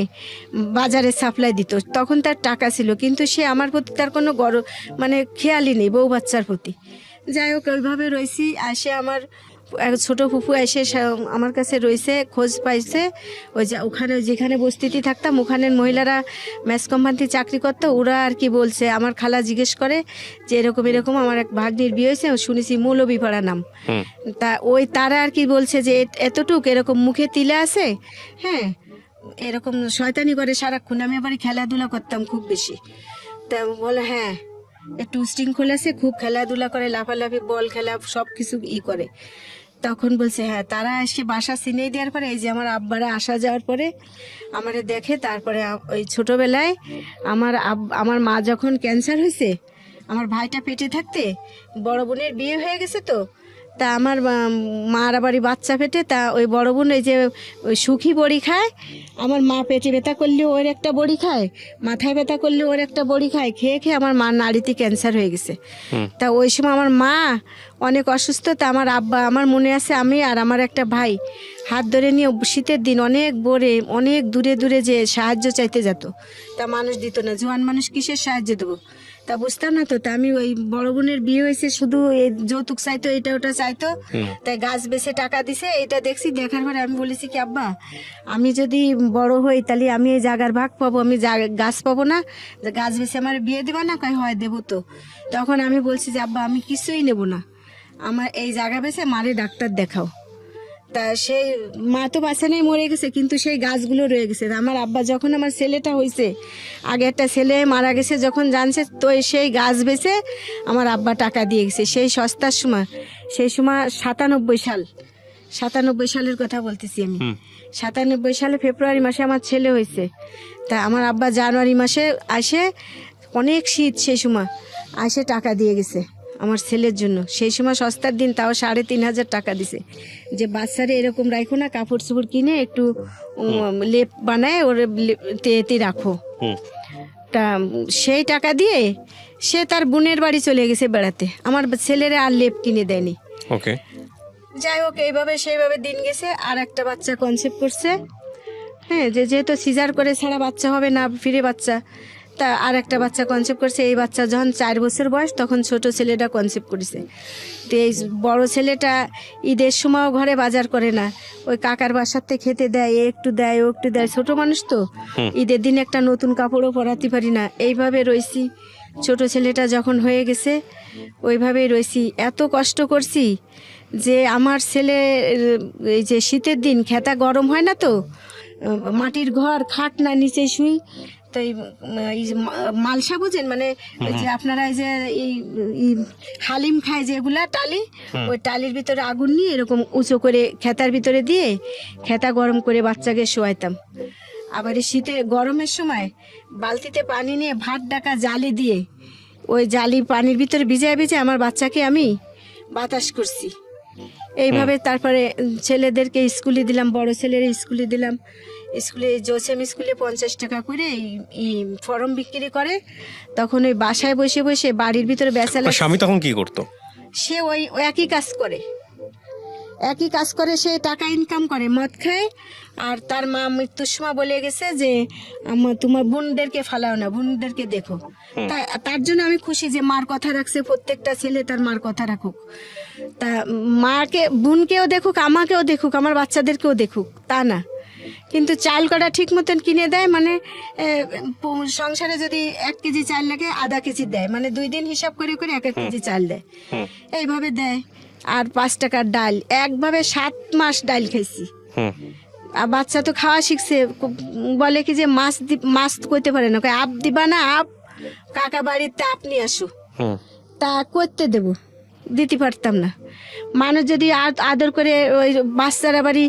বাজারে সাপ্লাই দিত। তখন তার টাকা ছিল, কিন্তু সে আমার প্রতি তার কোনো মানে খেয়ালই নেই, বউ বাচ্চার প্রতি। যাই হোক ওইভাবে রয়েছি। আসে আমার এক ছোটো ফুফু এসে আমার কাছে রয়েছে, খোঁজ পাইছে। ওখানে যেখানে বস্তিতে থাকতাম, ওখানের মহিলারা ম্যাচ কোম্পানিতে চাকরি করতো। ওরা আর কি বলছে, আমার খালা জিজ্ঞেস করে যে এরকম আমার এক ভাগ্নির বিয়ে হয়েছে, শুনেছি মৌলভীপাড়া নাম। তা তারা আর কি বলছে যে এতটুক এরকম মুখে তিলে আছে, হ্যাঁ, এরকম শয়তানি করে সারাক্ষণ। আমি আবার খেলাধুলা করতাম খুব বেশি। তা বলে হ্যাঁ, একটু শৃঙ্খলা আছে, খুব খেলাধুলা করে, লাফালাফি, বল খেলা, সব কিছু করে। তখন বলছে হ্যাঁ, তারা এসে বাসা চিনে দেওয়ার পরে, এই যে আমার আব্বারা আসা যাওয়ার পরে আমারে দেখে। তারপরে ওই ছোটোবেলায় আমার মা যখন ক্যান্সার হয়েছে, আমার ভাইটা পেটে থাকতে বড় বোনের বিয়ে হয়ে গেছে তো, তা আমার মার বাড়ি বাচ্চা পেটে, তা ওই বড় বোন ওই যে ওই সুখী বড়ি খায়, আমার মা পেটে ব্যথা করলে ওর একটা বড়ি খায়, মাথায় ব্যথা করলে ওর একটা বড়ি খায়, খেয়ে খেয়ে আমার মার নাড়িতে ক্যান্সার হয়ে গেছে। তা ওই সময় আমার মা অনেক অসুস্থ, তা আমার আব্বা, আমার মনে আছে আমি আর আমার একটা ভাই হাত ধরে নিয়ে শীতের দিন অনেক ভোরে অনেক দূরে দূরে যে সাহায্য চাইতে যেত, তা মানুষ দিত না, জোয়ান মানুষ কিসের সাহায্য দেবো, তা বুঝতাম না তো। তা আমি ওই বড় বোনের বিয়ে হয়েছে, শুধু এই যৌতুক চাইতো, এটা ওটা চাইতো, তাই গাছ বেচে টাকা দিছে। এটা দেখছি, দেখার পরে আমি বলেছি কি আব্বা, আমি যদি বড় হই তাহলে আমি এই জায়গার ভাগ পাবো, আমি গাছ পাবো না, যে গাছ বেচে আমার বিয়ে দেবা না? কয় হয় দেবো তো। তখন আমি বলছি যে আব্বা আমি কিছুই নেব না, আমার এই জায়গা বেচে মারে ডাক্তার দেখাও। তা সেই মা তো বাঁচা নেই, মরে গেছে, কিন্তু সেই গাছগুলো রয়ে গেছে। আমার আব্বা যখন আমার ছেলেটা হয়েছে, আগে একটা ছেলে মারা গেছে যখন জানছে, তো সেই গাছ বেচে আমার আব্বা টাকা দিয়ে গেছে সেই সস্তার সময়। সেই সময় 97 সালের কথা বলতেছি আমি। 97 সালে ফেব্রুয়ারি মাসে আমার ছেলে হয়েছে। তা আমার আব্বা জানুয়ারি মাসে আসে, অনেক শীত সেই সময়, আসে টাকা দিয়ে গেছে আমার ছেলের জন্য। সেই সময় সস্তার দিন, তাও 3,500 টাকা দিছে, যে বাচ্চারে এরকম রাখো না, কাপড় চোপড় কিনে একটু লেপ বানায় ওর তেতে রাখো। তা সেই টাকা দিয়ে সে তার বোনের বাড়ি চলে গেছে বেড়াতে, আমার ছেলেরা আর লেপ কিনে দেয়নি। ওকে, যাই হোক, এইভাবে সেইভাবে দিন গেছে। আর একটা বাচ্চা কনসেপ্ট করছে, হ্যাঁ, যেহেতু সিজার করে ছাড়া বাচ্চা হবে না, ফিরে বাচ্চা, তা আর একটা বাচ্চা কনসেপ্ট করছে। এই বাচ্চা যখন 4 বছর বয়স, তখন ছোট ছেলেটা কনসেপ্ট করেছে। তো এই বড় ছেলেটা ঈদের সময়ও ঘরে বাজার করে না, ওই কাকার বাসার থেকে খেতে দেয়, এ একটু দেয়, ও একটু দেয়, ছোট মানুষ তো, ঈদের দিন একটা নতুন কাপড়ও পরাতে পারি না, এইভাবে রয়েছি। ছোট ছেলেটা যখন হয়ে গেছে ওইভাবেই রয়েছি, এত কষ্ট করছি যে আমার ছেলে, এই যে শীতের দিন খেতা গরম হয় না তো, মাটির ঘর, খাট না, নিচে শুই। তো এই যে মালসা বুঝেন, মানে ওই যে আপনারা এই যে এই হালিম খায় যেগুলা টালি, ওই টালির ভিতরে আগুন নিয়ে এরকম উঁচু করে খেতার ভিতরে দিয়ে খেতা গরম করে বাচ্চাকে শোয়াইতাম। আবার এই শীতে গরমের সময় বালতিতে পানি নিয়ে ভাত ডাকা জালি দিয়ে ওই জালি পানির ভিতরে ভিজায় ভিজায় আমার বাচ্চাকে আমি বাতাস করছি। এইভাবে তারপরে ছেলেদেরকে স্কুলে দিলাম, বড় ছেলের স্কুলে দিলাম। স্কুলে জোসেম স্কুলে 50 টাকা করে এই ফর্ম বিক্রি করে, তখন ওই বাসায় বসে বসে বাড়ির ভিতরে বেচালে। স্বামী তখন কি করতো? সে ওই একই কাজ করে, সে টাকা ইনকাম করে, মদ খায়। আর তার মা মৃত্যুর সময় বলে গেছে যে তোমার বোনদেরকে ফালাও না, বোনদেরকে দেখো। তার জন্য আমি খুশি যে মার কথা রাখছে, প্রত্যেকটা ছেলে তার মার কথা রাখুক। তা মাকে, বোনকেও দেখুক, আমাকেও দেখুক, আমার বাচ্চাদেরকেও দেখুক, তা না। কিন্তু চাল কটা ঠিক মতন কিনে দেয়, মানে সংসারে যদি 1 কেজি চাল লাগে, আধা কেজি দেয়, মানে 2 দিন হিসাব করে করে 1 কেজি চাল দেয়, এইভাবে দেয়। আর 5 টাকার ডাল, একভাবে 7 মাস ডাল খাইছি। আর বাচ্চা তো খাওয়া শিখছে, বলে কি যে মাছ করতে পারে না, আপ দিবা না, আপ কাকা বাড়িতে আপনি আসো, তা করতে দেবো, দিতে পারতাম না। মানুষ যদি আদর করে, ওই বাচ্চারা বাড়ি,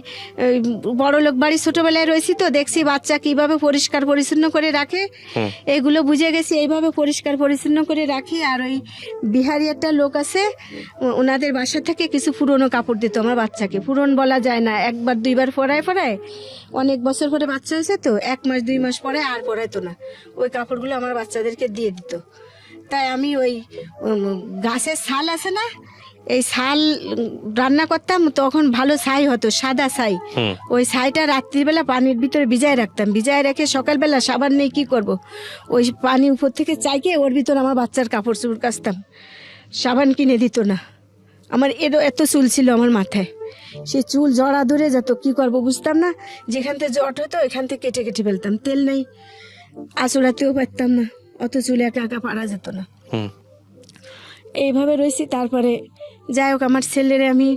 বড় লোক বাড়ি ছোটবেলায় রয়েছি তো, দেখছি বাচ্চা কিভাবে পরিষ্কার পরিচ্ছন্ন করে রাখে, এগুলো বুঝে গেছি, এইভাবে পরিষ্কার পরিচ্ছন্ন করে রাখি। আর ওই বিহারি একটা লোক আছে, ওনাদের বাসা থেকে কিছু পুরনো কাপড় দিত আমার বাচ্চাকে, পুরন বলা যায় না, 1বার 2বার পরায়, অনেক বছর পরে বাচ্চা হয়েছে তো, 1 মাস 2 মাস পরে আর পরাইতো না, ওই কাপড়গুলো আমার বাচ্চাদেরকে দিয়ে দিত। তাই আমি ওই গাছের ছাল আছে না, এই ছাল রান্না করতাম, তখন ভালো ছাই হতো, সাদা ছাই, ওই ছাইটা রাত্রিবেলা পানির ভিতরে ভিজায় রাখতাম, ভিজায় রেখে সকালবেলা সাবান নেই কি করব, ওই পানি উপর থেকে চাইকে ওর ভিতরে আমার বাচ্চার কাপড় চোপড় কাচতাম, সাবান কিনে দিত না। আমার এত চুল ছিল আমার মাথায়, সে চুল জড়া ধরে যেত, কি করব বুঝতাম না, যেখান থেকে জট হতো ওইখান থেকে কেটে কেটে ফেলতাম, তেল নেই, আঁচড়াতেও পারতাম না, অত চুল একা একা পারা যেত না। এইভাবে রয়েছি। তারপরে যাই হোক, আমার ছেলেরে আমি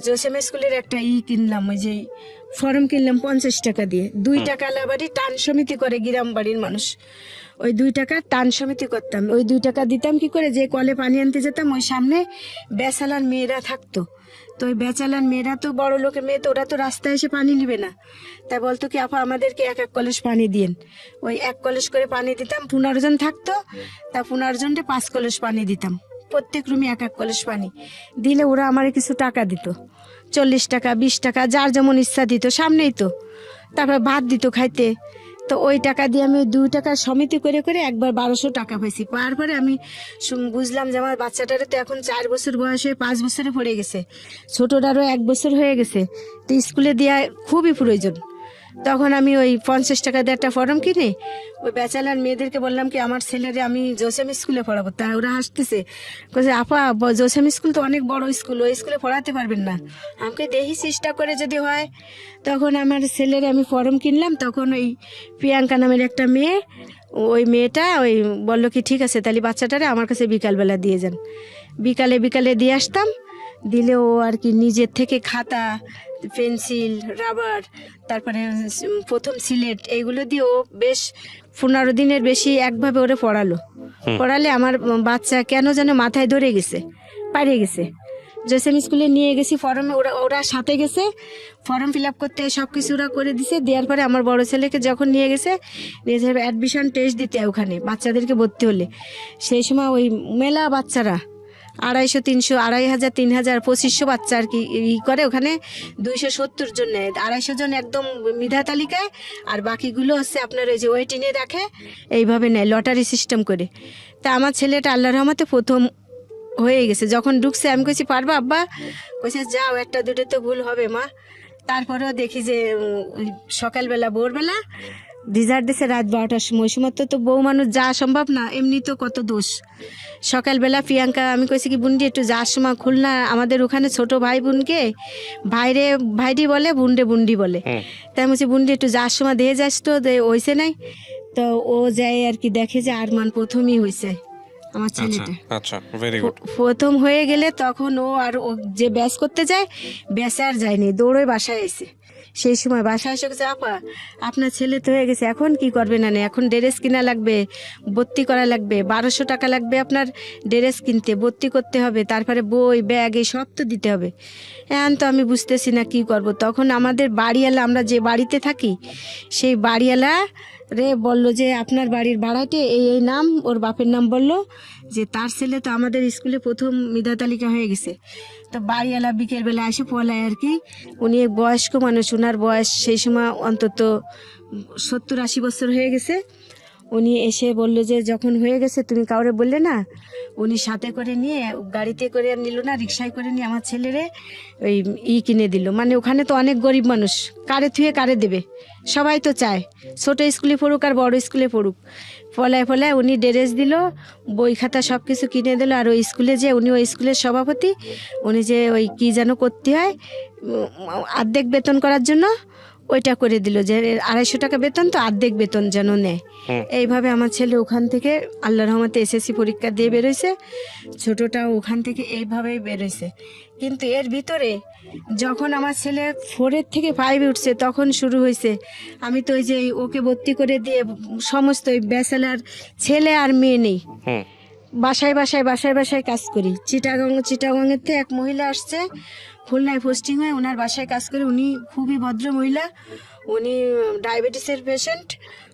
জোসেম স্কুলের একটা কিনলাম, ওই যে ফর্ম কিনলাম 50 টাকা দিয়ে। 2 টাকা বাড়ি টান সমিতি করে গ্রাম বাড়ির মানুষ, ওই 2 টাকা টান সমিতি করতাম, ওই 2 টাকা দিতাম কি করে, যে কলে পানি আনতে যেতাম ওই সামনে বেসালার মেয়েরা থাকতো, তো ওই বেচালার মেয়েরা তো বড় লোকের মেয়ে, তো ওরা তো রাস্তায় এসে পানি নিবে না, তাই বলতো কি আপা আমাদেরকে এক এক কলস পানি দিন। ওই এক কলস করে পানি দিতাম, 15 জন থাকতো, তা 15 জনকে 5 কলস পানি দিতাম, প্রত্যেক রুমে এক এক কলস পানি দিলে ওরা আমার কিছু টাকা দিত, 40 টাকা 20 টাকা যার যেমন ইচ্ছা দিত, সামনেই তো। তারপর ভাত দিত খাইতে। তো ওই টাকা দিয়ে আমি ওই 2 টাকার সমিতি করে করে একবার 1200 টাকা পাইছি। পাওয়ার পরে আমি বুঝলাম যে আমার বাচ্চাটারও তো এখন 4 বছর বয়স হয়ে 5 বছরে পড়ে গেছে, ছোটটারও 1 বছর হয়ে গেছে, তো স্কুলে দেওয়া খুবই প্রয়োজন। তখন আমি ওই 50 টাকা দিয়ে একটা ফর্ম কিনে ওই বেচালার মেয়েদেরকে বললাম কি আমার ছেলেরে আমি জোসেম স্কুলে পড়াবো। তা ওরা হাসতেছে, বলছে আপা জোসেম স্কুল তো অনেক বড় স্কুল, ওই স্কুলে পড়াতে পারবেন না। আমাকে দেখি চেষ্টা করে যদি হয়। তখন আমার ছেলের আমি ফর্ম কিনলাম। তখন ওই প্রিয়াঙ্কা নামের একটা মেয়ে, ওই মেয়েটা ওই বললো কি ঠিক আছে তাহলে বাচ্চাটারে আমার কাছে বিকালবেলা দিয়ে যান। বিকালে বিকালে দিয়ে আসতাম, দিলে ও আর কি নিজের থেকে খাতা পেন্সিল রাবার তারপরে প্রথম সিলেট এইগুলো দিয়ে ও বেশ 15 দিনের বেশি একভাবে ওরে পড়ালে আমার বাচ্চা কেন যেন মাথায় ধরে গেছে, পারিয়ে গেছে। জোসেম স্কুলে নিয়ে গেছি, ফর্মে ওরা সাথে গেছে, ফর্ম ফিল আপ করতে সব কিছু ওরা করে দিছে। দেওয়ার পরে আমার বড় ছেলেকে যখন নিয়ে গেছে অ্যাডমিশন টেস্ট দিতে ওখানে বাচ্চাদেরকে ভর্তি হলে, সেই সময় ওই মেলা বাচ্চারা 250 300 2500 3000 2500 বাচ্চা আর কি করে ওখানে, 270 জন নেয়, 250 জন একদম মেধা তালিকায়, আর বাকিগুলো হচ্ছে আপনার ওই যে ওয়েটিংয়ে রাখে, এইভাবে নেয় লটারি সিস্টেম করে। তা আমার ছেলেটা আল্লাহর রহমতে প্রথম হয়ে গেছে। যখন ঢুকছে আমি কইছি পারবা আব্বা, কইছে যাও, একটা দুটো তো ভুল হবে মা। তারপরেও দেখি যে সকালবেলা ভোরবেলা রিজার্ট দিছে রাত 12টার সময়, সময় তো বউ মানুষ যাওয়া সম্ভব না, এমনি তো কত দোষ। সকালবেলা প্রিয়াঙ্কা আমি কইছি কি বুন্ডি একটু যাওয়ার সময় খুলনা আমাদের ওখানে ছোট ভাই বোনকে ভাইরে ভাইডি বলে, বুন্ডে বুন্ডি বলে, তাই বলছি বুন্ডি একটু যাওয়ার সময় দিয়ে যাস তো, হয়েছে নাই। তো ও যায় আর কি দেখে যে আরমান প্রথমই হয়েছে আমার ছেলেটা। আচ্ছা ভেরি গুড। প্রথম হয়ে গেলে তখন ও আর ও যে ব্যাস করতে যায়, ব্যাসে আর যায়নি, দৌড়ে বাসায় এসে। সেই সময় বাসায় এসে গেছে আপা আপনার ছেলে তো হয়ে গেছে, এখন কি করবে না, এখন ড্রেস কিনা লাগবে, ভর্তি করা লাগবে, 1200 টাকা লাগবে আপনার ড্রেস কিনতে, ভর্তি করতে হবে, তারপরে বই ব্যাগ এই সব তো দিতে হবে। এখন তো আমি বুঝতেছি না কি করব। তখন আমাদের বাড়িওয়ালা, আমরা যে বাড়িতে থাকি সেই বাড়িওয়ালা রে বললো যে আপনার বাড়ির ভাড়াটে এই এই নাম, ওর বাপের নাম বললো যে তার ছেলে তো আমাদের স্কুলে প্রথম মেধা তালিকা হয়ে গেছে। তো বাড়িওয়ালা বিকেলবেলা এসে পলায় আর কি, উনি এক বয়স্ক মানুষ, ওনার বয়স সেই সময় অন্তত 70-80 বছর হয়ে গেছে। উনি এসে বললো যে যখন হয়ে গেছে তুমি কাউরে বললে না, উনি সাথে করে নিয়ে গাড়িতে করে নিল না, রিক্সায় করে নিয়ে আমার ছেলেরে ওই কিনে দিল। মানে ওখানে তো অনেক গরিব মানুষ, কারে থুয়ে কারে দেবে, সবাই তো চায় ছোট স্কুলে পড়ুক আর বড় স্কুলে পড়ুক। ফলায় ফলায় উনি ড্রেস দিল, বই খাতা সব কিছু কিনে দিল। আর ওই স্কুলে যে উনি ওই স্কুলের সভাপতি, উনি যে ওই কী যেন করতে হয় অর্ধেক বেতন করার জন্য ওইটা করে দিল, যে 250 টাকা বেতন তো অর্ধেক বেতন যেন নেয়। এইভাবে আমার ছেলে ওখান থেকে আল্লাহর রহমতে এসএসসি পরীক্ষা দিয়ে বেরোইছে, ছোটটাও ওখান থেকে এইভাবেই বেরোইছে। কিন্তু এর ভিতরে যখন আমার ছেলে 4 থেকে 5 উঠছে তখন শুরু হয়েছে, আমি তো ওই যে ওকে ভর্তি করে দিয়ে সমস্ত ওই ব্যাচেলার ছেলে আর মেয়ে নেই, বাসায় বাসায় বাসায় বাসায় কাজ করি। চিটাগংয়ের থেকে এক মহিলা আসছে, খুলনায় পোস্টিং হয়ে ওনার বাসায় কাজ করে। উনি খুবই ভদ্র মহিলা, উনি ডায়াবেটিসের পেশেন্ট,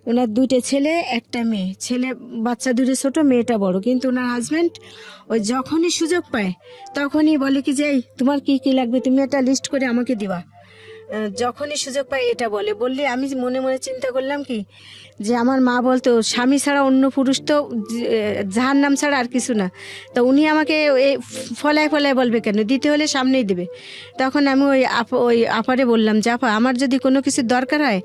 ওনার 2টে ছেলে 1টা মেয়ে, ছেলে বাচ্চা 2 ছোট, মেয়েটা বড়। কিন্তু ওনার হাজব্যান্ড ওই যখনই সুযোগ পায় তখনই বলে কি যে তোমার কি কি লাগবে তুমি একটা লিস্ট করে আমাকে দিবা, যখনই সুযোগ পায় এটা বললে আমি মনে মনে চিন্তা করলাম কি যে আমার মা বলতো স্বামী ছাড়া অন্য পুরুষ তো জাহান্নাম ছাড়া আর কিছু না, তো উনি আমাকে ফলায় ফলায় বলবে কেন, দিতে হলে সামনেই দেবে। তখন আমি ওই আপারে বললাম যে আপা আমার যদি কোনো কিছু দরকার হয়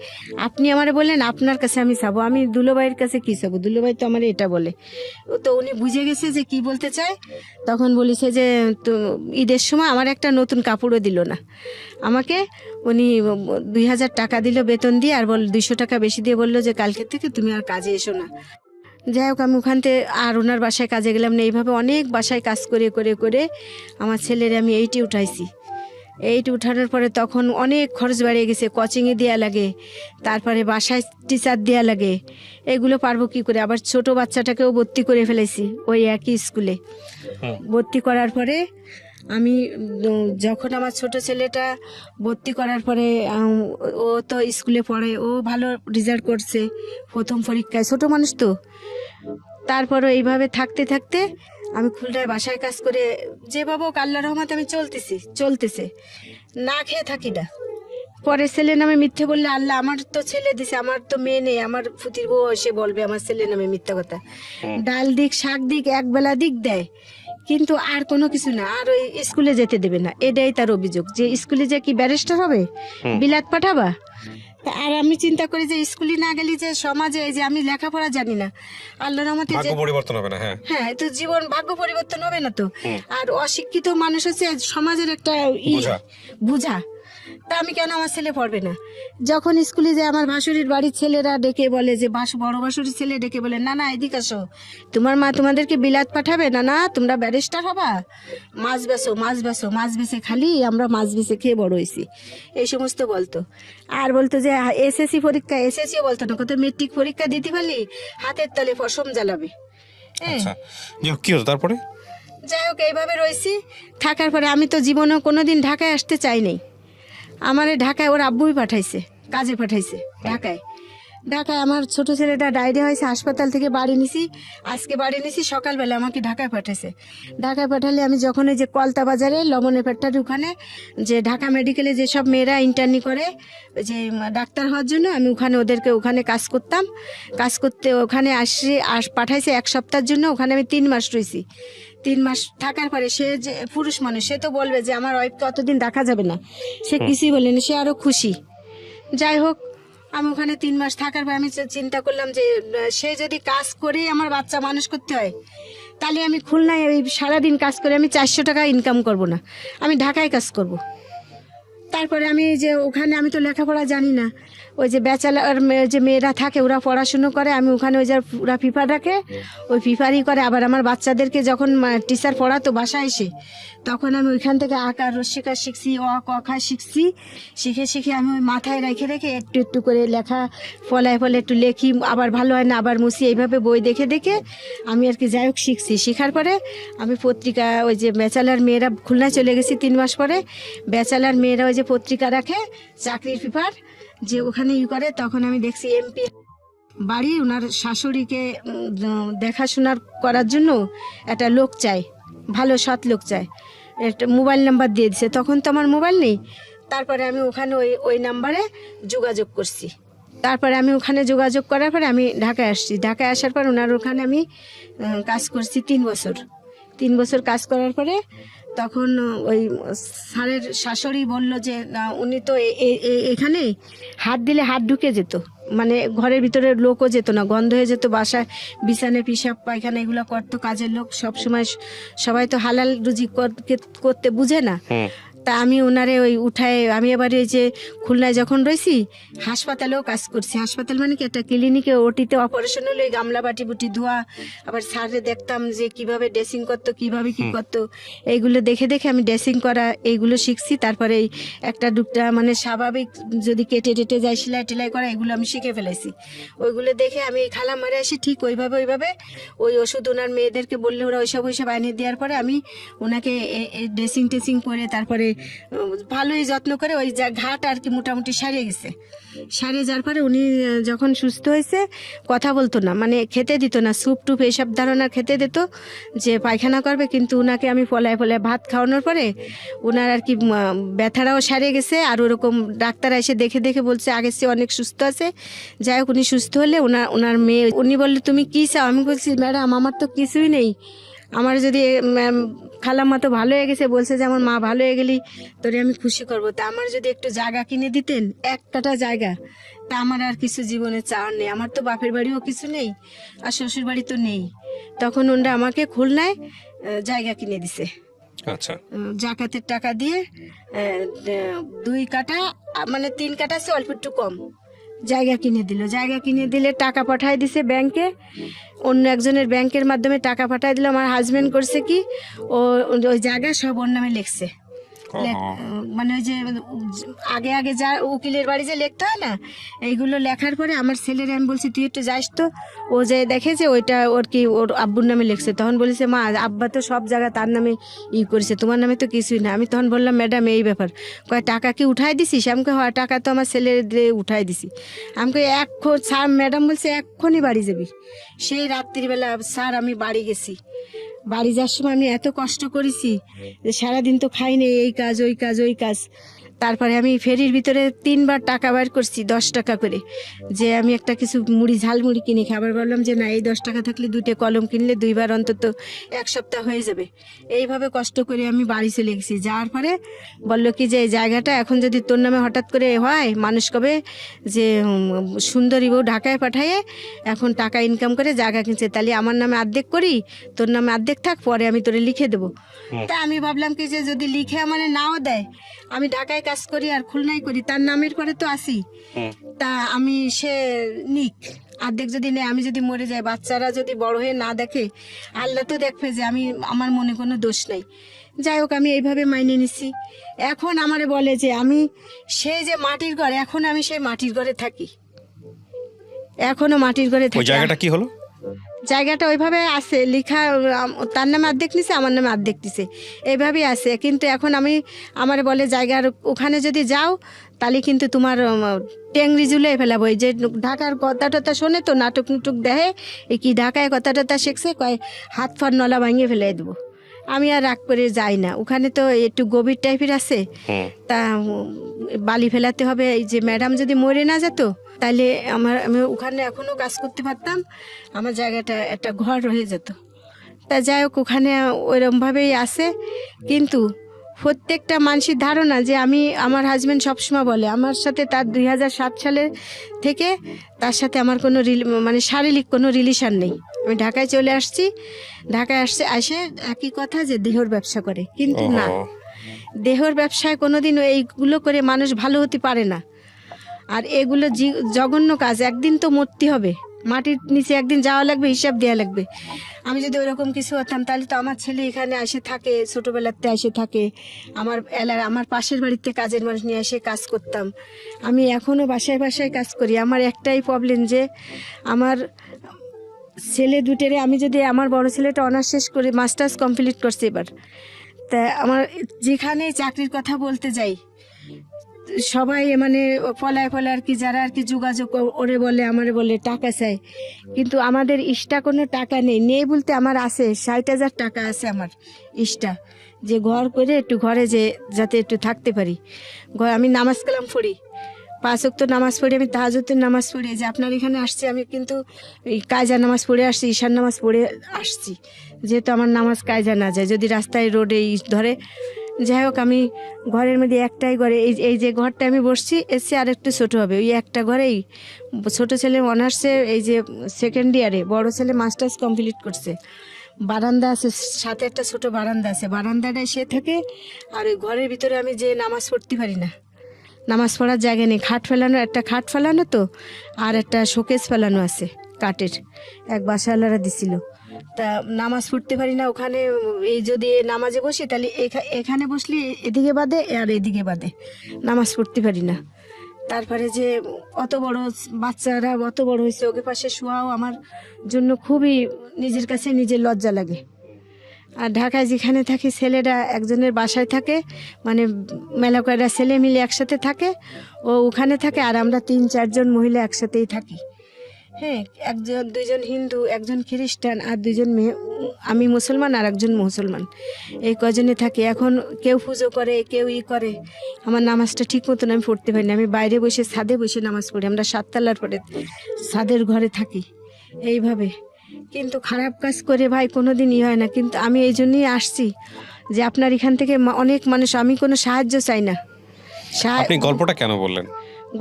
আপনি আমারে বললেন, আপনার কাছে আমি চাবো, আমি দুলোভাইয়ের কাছে কী চাবো, দুলোভাই তো আমার এটা বলে। তো উনি বুঝে গেছে যে কি বলতে চায়। তখন বলেছে যে তো ঈদের সময় আমার একটা নতুন কাপড়ও দিল না আমাকে, উনি 2000 টাকা দিল বেতন দিয়ে, আর 200 টাকা বেশি দিয়ে বললো যে কালকে থেকে তুমি আর কাজে এসো না। যাই হোক আমি ওখান থেকে আর ওনার বাসায় কাজে গেলাম না। এইভাবে অনেক বাসায় কাজ করে করে করে আমার ছেলের আমি 8 উঠাইছি। 8 উঠানোর পরে তখন অনেক খরচ বেড়ে গেছে, কোচিংয়ে দেওয়া লাগে, তারপরে বাসায় টিচার দেওয়া লাগে, এগুলো পারবো কি করে। আবার ছোট বাচ্চাটাকেও ভর্তি করে ফেলেছি ওই একই স্কুলে। ভর্তি করার পরে আমি যখন আমার ছোট ছেলেটা ভর্তি করার পরে ও তো স্কুলে পড়ে, ও ভালো রেজাল্ট করছে প্রথম পরীক্ষায়, ছোট মানুষ তো। তারপরও এইভাবে থাকতে থাকতে আমি খুলনায় বাসায় কাজ করে যেভাবে হোক আল্লাহ রহমতে আমি চলতেছে, না খেয়ে থাকি না। পরে ছেলে নামে মিথ্যে বললে আল্লাহ আমার তো ছেলে দিছে, আমার তো মেয়ে নেই, আমার ফুতির বউ এসে বলবে আমার ছেলে নামে মিথ্যা কথা। ডাল দিক শাক দিক একবেলা দিক দেয়, কিন্তু আর কোনো কিছু না, আর ওই স্কুলে যেতে দেবে না, এটাই তার অভিযোগ। যে স্কুলে যে কি ব্যারিস্টার হবে, বিলাত পাঠাবা। তা আর আমি চিন্তা করি যে স্কুলে না গেলে যে সমাজে এই যে আমি লেখাপড়া জানি না, আল্লাহর রহমতে যে ভাগ্য পরিবর্তন হবে না। হ্যাঁ, হ্যাঁ, তো জীবন ভাগ্য পরিবর্তন হবে না তো। আর অশিক্ষিত মানুষ হচ্ছে সমাজের একটা বুঝা। তা আমি কেন আমার ছেলে পড়বে না? যখন স্কুলে যায় আমার ভাসুরির বাড়ির ছেলেরা ডেকে বলে যে বড় ভাসুরির ছেলে ডেকে বলে, না না এদিকে আসো, তোমার মা তোমাদেরকে বিলাত পাঠাবে না, না তোমরা ব্যারিস্টার হবা, মাছ বেচো মাছ বেচো, মাছ বেচে খালি আমরা মাছ বেচে খেয়ে বড় হয়েছি, এই সমস্ত বলতো। আর বলতো যে এসএসসিও বলতো না, কত মেট্রিক পরীক্ষা দিতে পারলি হাতের তালে পশম জ্বালাবে। হ্যাঁ, কি হতো তারপরে? যাই হোক এইভাবে রয়েছি। থাকার পরে আমি তো জীবনেও কোনোদিন ঢাকায় আসতে চাই নাই। আমারে ঢাকায় ওর আব্বুই পাঠাইছে, কাজে পাঠাইছে ঢাকায়। আমার ছোট ছেলেটা ডায়রিয়া হয়েছে, হাসপাতাল থেকে বাড়ি নিছি, আজকে বাড়ি নিছি, সকালবেলা আমাকে ঢাকায় পাঠাইছে। ঢাকায় পাঠালে আমি যখন এই যে কলতা বাজারে লবণের পেটটার ওখানে যে ঢাকা মেডিকেলে যেসব মেয়েরা ইন্টার্নি করে যে ডাক্তার হওয়ার জন্য, আমি ওখানে কাজ করতাম। কাজ করতে ওখানে পাঠাইছে 1 সপ্তাহের জন্য। ওখানে আমি 3 মাস রয়েছি। 3 মাস থাকার পরে সে যে পুরুষ মানুষ, সে তো বলবে যে আমার ওয়াইফকে অতদিন দেখা যাবে না, সে কিছুই বলেনি, সে আরো খুশি। যাই হোক, আমি ওখানে 3 মাস থাকার পর আমি চিন্তা করলাম যে সে যদি কাজ করে আমার বাচ্চা মানুষ করতে হয়, তাহলে আমি খুলনায় ওই সারাদিন কাজ করে আমি 400 টাকা ইনকাম করব না, আমি ঢাকায় কাজ করব। তারপরে আমি যে ওখানে আমি তো লেখাপড়া জানি না, ওই যে ব্যাচেলার যে মেয়েরা থাকে ওরা পড়াশুনো করে, আমি ওখানে ওই যে ওরা ফিফা রাখে, ওই ফিফারই করে। আবার আমার বাচ্চাদেরকে যখন টিচার পড়াতো বাসায় এসে, তখন আমি ওইখান থেকে আঁকার রসিকা শিখছি, ক খ শিখছি। শিখে আমি ওই মাথায় রেখে একটু একটু করে লেখা ফলায় একটু লেখি, আবার ভালো হয় না আবার মুছি, এইভাবে বই দেখে আমি আর কি যাই হোক শিখছি। শেখার পরে আমি পত্রিকা, ওই যে ব্যাচেলার মেয়েরা খুলনায় চলে গেছি 3 মাস পরে, ব্যাচেলার মেয়েরা ওই যে পত্রিকা রাখে চাকরির পেপার যে ওখানে করে, তখন আমি দেখছি এমপি বাড়ি ওনার শাশুড়িকে দেখাশোনার করার জন্য একটা লোক চাই, ভালো সৎ লোক চাই, একটা মোবাইল নাম্বার দিয়ে দিছে। তখন তো আমার মোবাইল নেই। তারপরে আমি ওখানে ওই নাম্বারে যোগাযোগ করছি। তারপরে আমি ওখানে যোগাযোগ করার পরে আমি ঢাকায় আসছি। ঢাকায় আসার পর ওনার ওখানে আমি কাজ করছি 3 বছর। 3 বছর কাজ করার পরে তখন ওই স্যারের শাশুড়ি বলল যে উনি তো এখানে হাত দিলে হাত ঢুকে যেত, মানে ঘরের ভিতরে লোকও যেত না, গন্ধ হয়ে যেত, বাসায় বিছানে পিসাব পায়খানা এগুলো করতো কাজের লোক। সবাই তো হালাল রুজি করতে বুঝে না। তা আমি ওনারে ওই উঠায়, আমি এবারে ওই যে খুলনায় যখন রয়েছি হাসপাতালেও কাজ করছি। হাসপাতাল মানে কি একটা ক্লিনিকে, ওটিতে অপারেশন হলে ওই গামলা বাটি বুটি ধোয়া, আবার স্যারে দেখতাম যে কিভাবে ড্রেসিং করতো, কিভাবে কি করতো, এইগুলো দেখে আমি ড্রেসিং করা এইগুলো শিখছি। তারপরে এই একটা দুটা মানে স্বাভাবিক যদি কেটে যায় সেলাই টেলাই করা, এগুলো আমি শিখে ফেলেছি। ওইগুলো দেখে আমি খালা মারে আসি, ঠিক ওইভাবে ওই ওষুধ ওনার মেয়েদেরকে বললে ওরা ওইসব আনিয়ে দেওয়ার পরে আমি ওনাকে ড্রেসিং টেসিং করে তারপরে ভালোই যত্ন করে ওই ঘাট আর কি মোটামুটি সারিয়ে গেছে। সারিয়ে যাওয়ার পরে উনি যখন সুস্থ হয়েছে কথা বলতো না, মানে খেতে দিত না, স্যুপ টুপ এইসব ধরনের খেতে দিত যে পায়খানা করবে, কিন্তু উনাকে আমি ফলায় ভাত খাওয়ানোর পরে ওনার আর কি ব্যথাটাও সারিয়ে গেছে। আর ওরকম ডাক্তার এসে দেখে বলছে আগের চেয়ে অনেক সুস্থ আছে। যাই হোক, উনি সুস্থ হলে ওনার মেয়ে উনি বললে তুমি কী চাও? আমি বলছি ম্যাডাম আমার তো কিছুই নেই, আমার যদি খালাম্মা তো ভালো হয়ে গেছে, বলছে যে আমার মা ভালো হয়ে গেলি তোরে আমি খুশি করবো, তা আমার যদি একটু জায়গা কিনে দিতেন, 1 কাঠা জায়গা, তা আমার আর কিছু জীবনে চাওয়ার নেই। আমার তো বাপের বাড়িও কিছু নেই আর শ্বশুর বাড়ি তো নেই। তখন ওনারা আমাকে খুলনায় জায়গা কিনে দিছে। আচ্ছা, জাকাতের টাকা দিয়ে 2 কাঠা মানে 3 কাঠা আছে অল্প একটু কম জায়গা কিনে দিল। জায়গা কিনে দিলে টাকা পাঠায় দিছে ব্যাংকে, অন্য একজনের ব্যাংকের মাধ্যমে টাকা পাঠায় দিল। আমার হাজবেন্ড করছে কি, ওই জায়গা সব ওর নামে লিখছে। মানে ওই যে আগে আগে যা উকিলের বাড়ি যে লিখতে হয় না, এইগুলো লেখার পরে আমার ছেলের আমি বলছি তুই একটু যাস তো, ও যে দেখে যে ওইটা ওর কি ওর আব্বুর নামে লিখছে, তখন বলেছে মা আব্বা তো সব জায়গা তার নামে করেছে, তোমার নামে তো কিছুই না। আমি তখন বললাম ম্যাডাম এই ব্যাপার, কয় টাকা কি উঠাই দিছিস? আমাকে হয় টাকা তো আমার ছেলের উঠাই দিছি। আমাকে এখন স্যার ম্যাডাম বলছে এক্ষুনি বাড়ি যাবি। সেই রাত্রিবেলা স্যার আমি বাড়ি গেছি, বাড়ি যাওয়ার সময় আমি এত কষ্ট করেছি যে সারাদিন তো খাইনি, এই কাজ ওই কাজ ওই কাজ। তারপরে আমি ফেরির ভিতরে 3বার টাকা বের করছি 10 টাকা করে, যে আমি একটা কিছু মুড়ি ঝালমুড়ি কিনে খাবার। বললাম যে না, এই 10 টাকা থাকলে 2টে কলম কিনলে 2বার অন্তত 1 সপ্তাহ হয়ে যাবে। এইভাবে কষ্ট করে আমি বাড়ি চলে গেছি। যাওয়ার পরে বললো কি যে এই জায়গাটা এখন যদি তোর নামে হঠাৎ করে হয়, মানুষ কবে যে সুন্দরী বউ ঢাকায় পাঠায়ে এখন টাকা ইনকাম করে জায়গা কিনছে, তাহলে আমার নামে অর্ধেক করি, তোর নামে অর্ধেক থাক, পরে আমি তোরে লিখে দেবো। তা আমি ভাবলাম কি যে যদি লিখে আমার নাও দেয়, আমি ঢাকায় কাজ করি আর খুলনায় করি, তার নামের পরে তো আসি, তা আমি সে নিক অর্ধেক যদি নেই, আমি যদি মরে যাই, বাচ্চারা যদি বড় হয়ে না দেখে, আল্লাহ তো দেখবে যে আমি আমার মনে কোনো দোষ নাই। যাই হোক আমি এইভাবে মাইনে নিছি। এখন আমারে বলে যে আমি সেই যে মাটির ঘর, এখন আমি সেই মাটির ঘরে থাকি, এখনো মাটির ঘরে ওই থাকি। জায়গাটা কি হলো? জায়গাটা ওইভাবে আছে লেখা, তার নামে অর্ধেক নিছে, আমার নামে অর্ধেক নিছে, এইভাবেই আছে। কিন্তু এখন আমি আমার বলে জায়গার ওখানে যদি যাও তাহলে কিন্তু তোমার টেংরি ঝুলে ফেলাবো। এই যে ঢাকার কথা টথা শোনে তো, নাটক নুটুক দেখে, এই কি ঢাকায় কথা টথা শিখছে, কয় হাত ফার নলা ভাঙিয়ে ফেলে দেবো। আমি আর রাগ করে যাই না, ওখানে তো একটু গভীর টাইপের আছে, তা বালি ফেলাতে হবে। এই যে ম্যাডাম যদি মরে না যেত তাহলে আমি ওখানে এখনও কাজ করতে পারতাম, আমার জায়গাটা একটা ঘর রয়ে যেত। তা যাই হোক ওখানে ওইরকমভাবেই আছে। কিন্তু প্রত্যেকটা মানুষের ধারণা যে আমি, আমার হাজব্যান্ড সবসময় বলে আমার সাথে তার 2007 সালে থেকে তার সাথে আমার কোনো মানে শারীরিক কোনো রিলেশন নেই। আমি ঢাকায় চলে আসছি, ঢাকায় আসে একই কথা যে দেহর ব্যবসা করে, কিন্তু না, দেহর ব্যবসায় কোনোদিন এইগুলো করে মানুষ ভালো হতে পারে না। আর এগুলো জঘন্য কাজ, একদিন তো মরতে হবে, মাটির নিচে একদিন যাওয়া লাগবে, হিসাব দেওয়া লাগবে। আমি যদি ওরকম কিছু হতাম তাহলে তো আমার ছেলে এখানে এসে থাকে, ছোটোবেলাতে এসে থাকে, আমার পাশের বাড়িতে কাজের মানুষ নিয়ে এসে কাজ করতাম। আমি এখনও বাসায় বাসায় কাজ করি। আমার একটাই প্রবলেম যে আমার ছেলে দুটেরে, আমি যদি আমার বড় ছেলেটা অনার্স শেষ করে মাস্টার্স কমপ্লিট করছে এবার, তা আমার যেখানে চাকরির কথা বলতে যাই সবাই মানে ফলায় আর কি, যারা আর কি যোগাযোগ ওরে বলে, আমারে বলে টাকা চাই, কিন্তু আমাদের ইস্টা কোনো টাকা নেই বলতে আমার আছে 60,000 টাকা আছে আমার ইস্টা, যে ঘর করে একটু ঘরে যে যাতে একটু থাকতে পারি। আমি নামাজ কালাম পড়ি, 5 ওয়াক্ত নামাজ পড়ি, আমি তাহাজ্জুদের নামাজ পড়ি। যে আপনার এখানে আসছি আমি কিন্তু এই কায়জা নামাজ পড়ে আসছি, ঈশান নামাজ পড়ে আসছি, যেহেতু আমার নামাজ কায়জা না যায় যদি রাস্তায় রোডে ধরে। যাই হোক আমি ঘরের মধ্যে একটাই ঘরে, এই যে ঘরটা আমি বসছি এসে আর একটু ছোটো হবে, ওই একটা ঘরেই ছোটো ছেলে অনার্সে এই যে 2nd ইয়ারে, বড় ছেলে মাস্টার্স কমপ্লিট করছে। বারান্দা আছে, সাথে একটা ছোটো বারান্দা আছে, বারান্দাটায় সে থাকে। আর ওই ঘরের ভিতরে আমি যে নামাজ পড়তে পারি না, নামাজ পড়ার জায়গা নেই, খাট ফেলানো, একটা খাট ফেলানো তো, আর একটা শোকেস ফেলানো আছে কাঠের, এক বাসাওয়ালারা দিছিল। তা নামাজ পড়তে পারি না ওখানে। এই যদি নামাজে বসি তাহলে এখানে বসলে এদিকে বাদে আর এদিকে বাদে, নামাজ পড়তে পারি না। তারপরে যে অত বড় বাচ্চারা অত বড় হয়েছে, ওকে পাশে শোয়াও আমার জন্য খুবই নিজের কাছে নিজের লজ্জা লাগে। আর ঢাকায় যেখানে থাকি ছেলেরা একজনের বাসায় থাকে, মানে মেলা কয়টা ছেলে মিলে একসাথে থাকে, ও ওখানে থাকে, আর আমরা 3-4 জন মহিলা একসাথেই থাকি। হ্যাঁ, 2জন হিন্দু, 1জন খ্রিস্টান, আর 2জন মেয়ে, আমি মুসলমান আর 1জন মুসলমান, এই কজনে থাকি। এখন কেউ পুজো করে, কেউ করে, আমার নামাজটা ঠিক মতন আমি পড়তে পারি না। আমি বাইরে বসে ছাদে বসে নামাজ পড়ি, আমরা 7 তলার পরে ছাদের ঘরে থাকি এইভাবে। কিন্তু খারাপ কাজ করে ভাই কোনো দিনই হয় না। কিন্তু আমি এই জন্যই আসছি যে আপনার এখান থেকে অনেক মানুষ, আমি কোনো সাহায্য চাই না। আপনি গল্পটা কেন বললেন?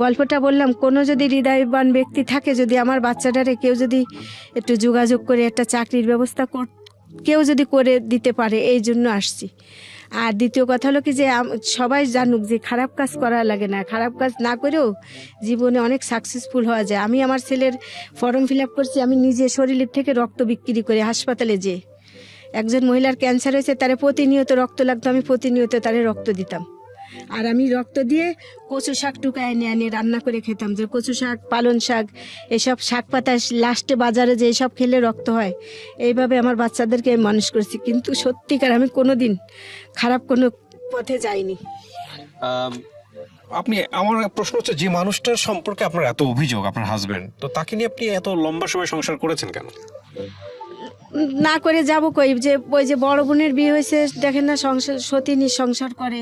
গল্পটা বললাম, কোনো যদি হৃদয়বান ব্যক্তি থাকে, যদি আমার বাচ্চাটারে কেউ যদি একটু যোগাযোগ করে একটা চাকরির ব্যবস্থা কেউ যদি করে দিতে পারে, এই জন্য আসছি। আর দ্বিতীয় কথা হলো কি যে সবাই জানুক যে খারাপ কাজ করা লাগে না, খারাপ কাজ না করেও জীবনে অনেক সাকসেসফুল হওয়া যায়। আমি আমার ছেলের ফর্ম ফিল আপ করছি, আমি নিজে শরীরের থেকে রক্ত বিক্রি করে হাসপাতালে যেয়ে, একজন মহিলার ক্যান্সার হয়েছে, তারে প্রতিনিয়ত রক্ত লাগতো, আমি প্রতিনিয়ত তারে রক্ত দিতাম। আর আমি রক্ত দিয়ে কচু শাক টুকা এনে রান্না করে খেতাম, যে কচু শাক, পালন শাক, এসব শাক পাতা লাস্টে বাজারে যে সব খেলে রক্ত হয়, এইভাবে আমার বাচ্চাদেরকে আমি মানুষ করেছি। কিন্তু সত্যিকার আমি কোনো দিন খারাপ কোনো পথে যাইনি। আপনি, আমার প্রশ্ন হচ্ছে, যে মানুষটার সম্পর্কে আপনার এত অভিযোগ, আপনার হাজবেন্ড, তো তাকে নিয়ে আপনি এত লম্বা সময় সংসার করেছেন কেন? না করে যাব কই, যে ওই যে বড় বোনের বিয়ে হয়েছে দেখেন না, সংসার সতীনী সংসার করে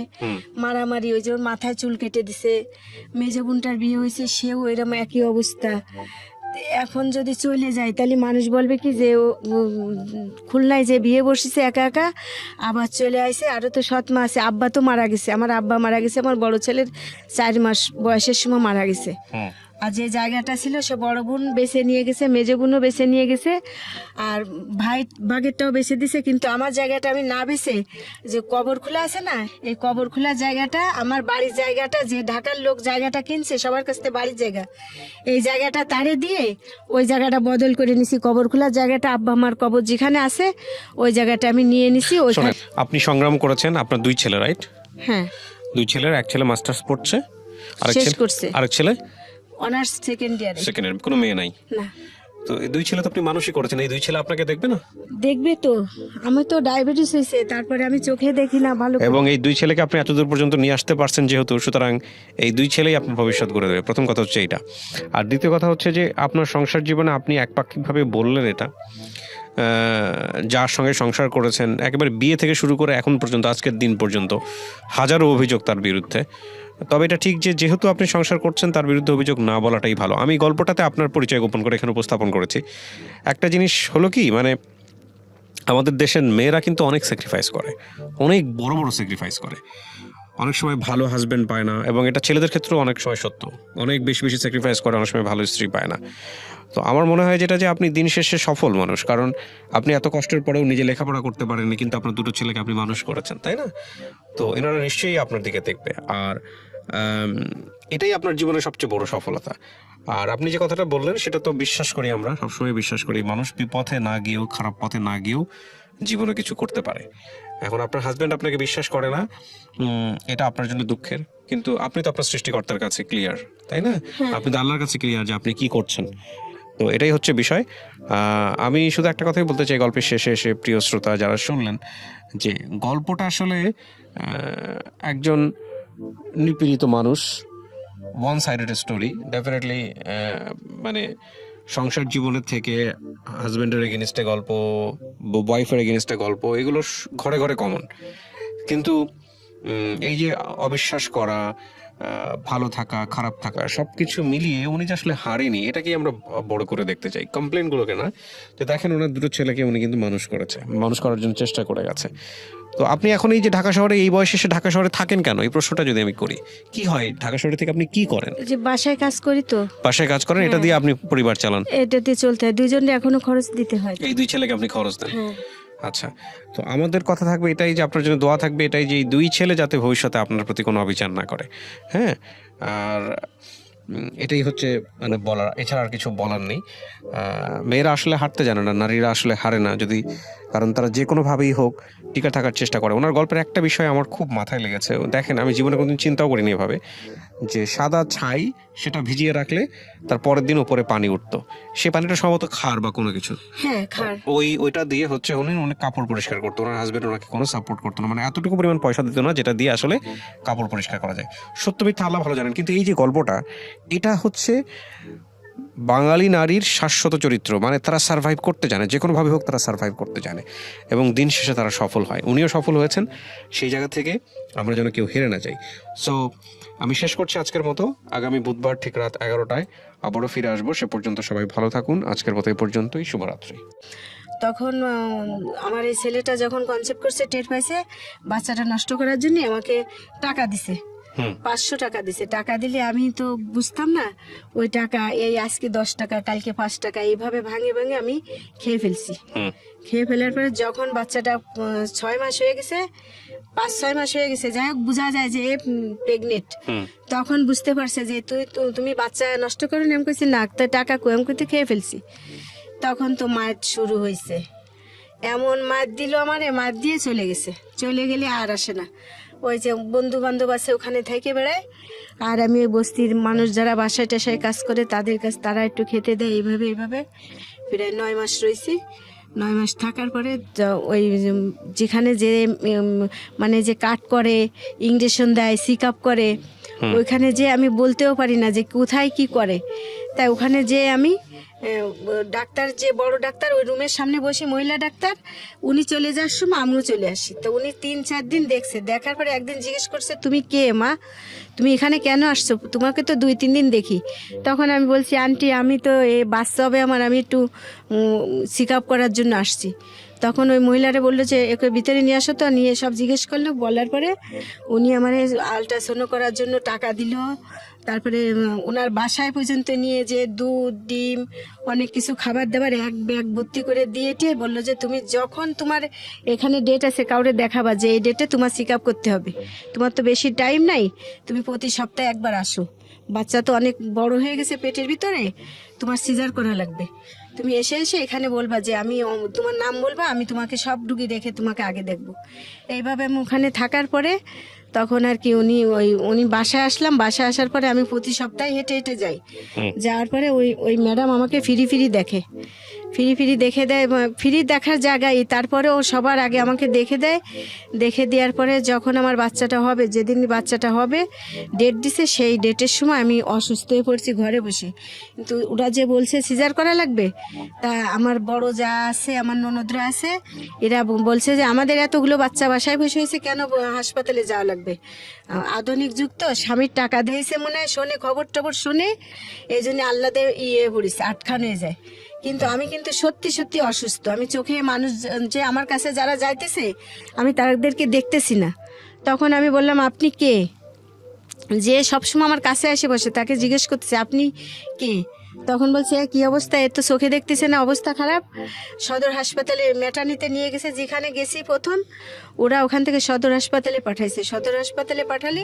মারামারি, ওই যে ওর মাথায় চুল কেটে দিছে। মেজ বোনটার বিয়ে হয়েছে, সেও এরকম একই অবস্থা। এখন যদি চলে যায় তাহলে মানুষ বলবে কি যে ও খুলনায় যে বিয়ে বসেছে একা একা, আবার চলে আসে। আরও তো সৎ মা আছে, আব্বা তো মারা গেছে, আমার আব্বা মারা গেছে আমার বড় ছেলের 4 মাস বয়সের সময় মারা গেছে। আর যে জায়গাটা ছিল সে বড় বোন বেছে নিয়ে গেছে, মেজো বোনও বেছে নিয়ে গেছে, আর ভাই ভাগেরটাও বেছে দিছে। কিন্তু আমার জায়গাটা আমি না বেছে, যে কবর খোলা আছে না, এই কবর খোলা জায়গাটা আমার বাড়ির জায়গাটা, যে ঢাকার লোক জায়গাটা কিনছে সবার কাছ থেকে বাড়ির জায়গা, এই জায়গাটা তারে দিয়ে ওই জায়গাটা বদল করে নিছি। কবর খোলা জায়গাটা আব্বা আমার কবর যেখানে আছে ওই জায়গাটা আমি নিয়ে নিছি। শোনেন, আপনি সংগ্রাম করেছেন, আপনার 2 ছেলে, রাইট? হ্যাঁ, 2 ছেলের, এক ছেলে মাস্টার্স পড়ছে, শেষ করছে, আরেক ছেলে অনার্স সেকেন্ড ইয়ারে। Second year. কোনো মেয়ে নাই? না। তো এই 2 ছেলে তো আপনি মানুষই করেছেন, এই 2 ছেলে আপনাকে দেখবে না? দেখবে তো, আমি তো ডায়াবেটিস হয়েছে, তারপরে আমি চোখে দেখি না ভালো। এবং এই 2 ছেলেকে আপনি এতদূর পর্যন্ত নিয়ে আসতে পারছেন যেহেতু, সুতরাং এই 2 ছেলেই আপনার ভবিষ্যৎ গড়ে দেবে। প্রথম কথা হচ্ছে এইটা। আর দ্বিতীয় কথা হচ্ছে যে আপনার সংসার জীবনে আপনি একপাক্ষিকভাবে বললেন এটা, যার সঙ্গে সংসার করেছেন একেবারে বিয়ে থেকে শুরু করে এখন পর্যন্ত, আজকের দিন পর্যন্ত হাজারো অভিযোগ তার বিরুদ্ধে। তবে এটা ঠিক যে যেহেতু আপনি সংসার করছেন, তার বিরুদ্ধে অভিযোগ না বলাটাই ভালো। আমি গল্পটাতে আপনার পরিচয় গোপন করে এখানে উপস্থাপন করেছি। একটা জিনিস হলো কি, মানে আমাদের দেশের মেয়েরা কিন্তু অনেক স্যাক্রিফাইস করে, অনেক বড় বড় স্যাক্রিফাইস করে, অনেক সময় ভালো হাজব্যান্ড পায় না। এবং এটা ছেলেদের ক্ষেত্রেও অনেক সময় সত্য, অনেক বেশি বেশি স্যাক্রিফাইস করে, অনেক সময় ভালো স্ত্রী পায় না। তো আমার মনে হয় যেটা, যে আপনি দিন শেষে সফল মানুষ, কারণ আপনি এত কষ্টের পরেও নিজে লেখাপড়া করতে পারেননি, কিন্তু আপনার 2 ছেলেকে আপনি মানুষ করেছেন, তাই না? তো এনারা নিশ্চয়ই আপনার দিকে দেখবে, আর এটাই আপনার জীবনের সবচেয়ে বড় সফলতা। আর আপনি যে কথাটা বললেন সেটা তো বিশ্বাস করি, আমরা সবসময় বিশ্বাস করি, মানুষ বিপথে না গিয়েও, খারাপ পথে না গিয়েও জীবনে কিছু করতে পারে। এখন আপনার হাজব্যান্ড আপনাকে বিশ্বাস করে না, এটা আপনার জন্য দুঃখের, কিন্তু আপনি তো আপনার সৃষ্টিকর্তার কাছে ক্লিয়ার, তাই না? আপনি তো আল্লাহর কাছে ক্লিয়ার যে আপনি কি করছেন। তো এটাই হচ্ছে বিষয়। আমি শুধু একটা কথাই বলতে চাই গল্পের শেষে এসে, প্রিয় শ্রোতা যারা শুনলেন, যে গল্পটা আসলে একজন নিপীড়িত মানুষ, ওয়ান সাইডেড স্টোরি, ডেফিনেটলি মানে সংসার জীবনের থেকে হাজব্যান্ডের এগেনস্টে গল্প, ওয়াইফের এগেনস্টে গল্প, এগুলো ঘরে ঘরে কমন। কিন্তু এই যে অবিশ্বাস করা, ভালো থাকা, খারাপ থাকা, সবকিছু মিলিয়ে উনি যে আসলে হারেনি, এটাকেই আমরা বড় করে দেখতে চাই, কমপ্লেনগুলোকে না। যে দেখেন, ওনার 2 ছেলেকে উনি কিন্তু মানুষ করেছে, মানুষ করার জন্য চেষ্টা করে গেছে। তো আপনি এখন এই যে ঢাকা শহরে, এই বয়সে এসে ঢাকা শহরে থাকেন কেন, এই প্রশ্নটা যদি আমি করি, কি হয় ঢাকা শহরে থেকে আপনি কি করেন? যে বাসায় কাজ করি, তো বাসায় কাজ করেন, এটা দিয়ে আপনি পরিবার চালান? এটাতে চলতে হয়, 2 জনের এখনো খরচ দিতে হয়। এই 2 ছেলেকে আপনি খরচ দেন? আচ্ছা, তো আমাদের কথা থাকবে এটাই, যে আপনার জন্য দোয়া থাকবে এটাই, যে এই 2 ছেলে যাতে ভবিষ্যতে আপনার প্রতি কোনো অবিচার না করে। হ্যাঁ, আর এটাই হচ্ছে মানে বলার, এছাড়া আর কিছু বলার নেই। মেয়েরা আসলে হারতে জানে না, নারীরা আসলে হারে না, যদি, কারণ তারা যে কোনোভাবেই হোক টিকে থাকার চেষ্টা করে। ওনার গল্পের একটা বিষয় আমার খুব মাথায় লেগেছে। দেখেন, আমি জীবনে কোনোদিন চিন্তাও করিনি এভাবে, যে সাদা ছাই সেটা ভিজিয়ে রাখলে তার পরের দিন উপরে পানি উঠতো, সে পানিটা সম্ভবত খার বা কোনো কিছু, হ্যাঁ খার, ওইটা দিয়ে হচ্ছে উনি অনেক কাপড় পরিষ্কার করতো। ওনার হাজবেন্ড ওনাকে কোনো সাপোর্ট করতো না, মানে এতটুকু পরিমাণ পয়সা দিত না যেটা দিয়ে আসলে কাপড় পরিষ্কার করা যায়। সত্য মিথ্যা আল্লাহ ভালো জানেন, কিন্তু এই যে গল্পটা, এটা হচ্ছে বাঙালি নারীর শাশ্বত চরিত্র। মানে তারা সার্ভাইভ করতে জানে, যে কোনোভাবে হোক তারা সার্ভাইভ করতে জানে, এবং দিন শেষে তারা সফল হয়। উনিও সফল হয়েছেন, সেই জায়গা থেকে আমরা যেন কেউ হেরে না যাই। সো আমি শেষ করছি আজকের মতো। আগামী বুধবার ঠিক রাত 11টায় আবারও ফিরে আসবো। সে পর্যন্ত সবাই ভালো থাকুন। আজকের মতো এই পর্যন্তই। শুভরাত্রি। তখন আমার এই ছেলেটা যখন কনসেপ্ট করছে, টের পাইছে, বাচ্চাটা নষ্ট করার জন্য আমাকে টাকা দিছে, 500 টাকা দিছে। টাকা দিলে আমি তো বুঝতাম না, ওই টাকা এই আজকে 10 টাকা, কালকে 5 টাকা, এইভাবে ভাঙে ভাঙে আমি খেয়ে ফেলছি। খেয়ে ফেলার পরে যখন বাচ্চাটা 6 মাস হয়ে গেছে, 5-6 মাস হয়ে গেছে, যাই হোক বোঝা যায় যে প্রেগনেন্ট, তখন বুঝতে পারছে যে তুমি বাচ্চা নষ্ট করো না। আমি কইছি না, তো টাকা কই? আমি কইতে খেয়ে ফেলছি। তখন তো মায়ের শুরু হয়েছে, এমন মার দিল আমারে, মার দিয়ে চলে গেছে, চলে গেলে আর আসে না। ওই যে বন্ধু বান্ধব আছে ওখানে থেকে বেড়ায়, আর আমি ওই বস্তির মানুষ যারা বাসায় টাসায় কাজ করে তাদের কাছ তারা একটু খেতে দেয়, এইভাবে এইভাবে প্রায় 9 মাস রয়েছি। 9 মাস থাকার পরে ওই যেখানে যে মানে যে কাট করে, ইঞ্জেকশন দেয়, চেক আপ করে, ওইখানে যে আমি বলতেও পারি না যে কোথায় কি করে। তাই ওখানে যে আমি ডাক্তার, যে বড় ডাক্তার ওই রুমের সামনে বসে, মহিলা ডাক্তার, উনি চলে যাওয়ার সময় আমিও চলে আসি। তো উনি 3-4 দিন দেখছে, দেখার পরে একদিন জিজ্ঞেস করছে, তুমি কে মা, তুমি এখানে কেন আসছো, তোমাকে তো 2-3 দিন দেখি। তখন আমি বলছি, আন্টি আমি তো এই বাচ্চা হবে আমার, আমি একটু চেক আপ করার জন্য আসছি। তখন ওই মহিলারা বললো যে একে ভিতরে নিয়ে আসো। তো নিয়ে সব জিজ্ঞেস করলো, বলার পরে উনি আমার আলট্রাসাউন্ড করার জন্য টাকা দিল। তারপরে ওনার বাসায় পর্যন্ত নিয়ে যে দুধ, ডিম, অনেক কিছু খাবার দাবার এক ব্যাগ ভর্তি করে দিয়ে টিয়ে বললো যে তুমি যখন তোমার এখানে ডেট আছে কাউরে দেখাবা যে এই ডেটে তোমার চেক আপ করতে হবে, তোমার তো বেশি টাইম নাই, তুমি প্রতি সপ্তাহে একবার আসো, বাচ্চা তো অনেক বড় হয়ে গেছে পেটের ভিতরে, তোমার সিজার করা লাগবে, তুমি এসে এসে এখানে বলবা যে আমি তোমার নাম বলবা, আমি তোমাকে সব রুগী দেখে তোমাকে আগে দেখবো। এইভাবে আমি ওখানে থাকার পরে তখন আর কি উনি বাসায় আসলাম। বাসায় আসার পরে আমি প্রতি সপ্তাহে হেঁটে হেঁটে যাই। যাওয়ার পরে ওই ম্যাডাম আমাকে ফিরি দেখে, ফিরি দেখে দেয়, ফিরি দেখার জায়গায়। তারপরে ও সবার আগে আমাকে দেখে দেয়। দেখে দেওয়ার পরে যখন আমার বাচ্চাটা হবে, যেদিন বাচ্চাটা হবে ডেট দিছে, সেই ডেটের সময় আমি অসুস্থ হয়ে পড়ছি ঘরে বসে। কিন্তু ওরা যে বলছে সিজার করা লাগবে, তা আমার বড় যা আছে, আমার ননদরা আছে, এরা বলছে যে আমাদের এতগুলো বাচ্চা বাসায় বসে হয়েছে, কেন হাসপাতালে যাওয়া লাগবে, আধুনিক যুগ তো, স্বামীর টাকা দিয়েছে মনে হয়, শোনে খবর টবর শুনে, এই জন্য আল্লাদের পড়েছে, আটখান হয়ে যায়। কিন্তু আমি কিন্তু সত্যি সত্যি অসুস্থ। আমি চোখে মানুষ যে আমার কাছে যারা যাইতেছে আমি তাদেরকে দেখতেছি না। তখন আমি বললাম, আপনি কে? যে সবসময় আমার কাছে এসে বসে তাকে জিজ্ঞেস করতেছে, আপনি কে? তখন বলছে, কি অবস্থা, এ তো চোখে দেখতেছে না, অবস্থা খারাপ। সদর হাসপাতালে ম্যাটার্নিতে নিয়ে গেছে, যেখানে গেছি প্রথম, ওরা ওখান থেকে সদর হাসপাতালে পাঠাইছে। সদর হাসপাতালে পাঠালে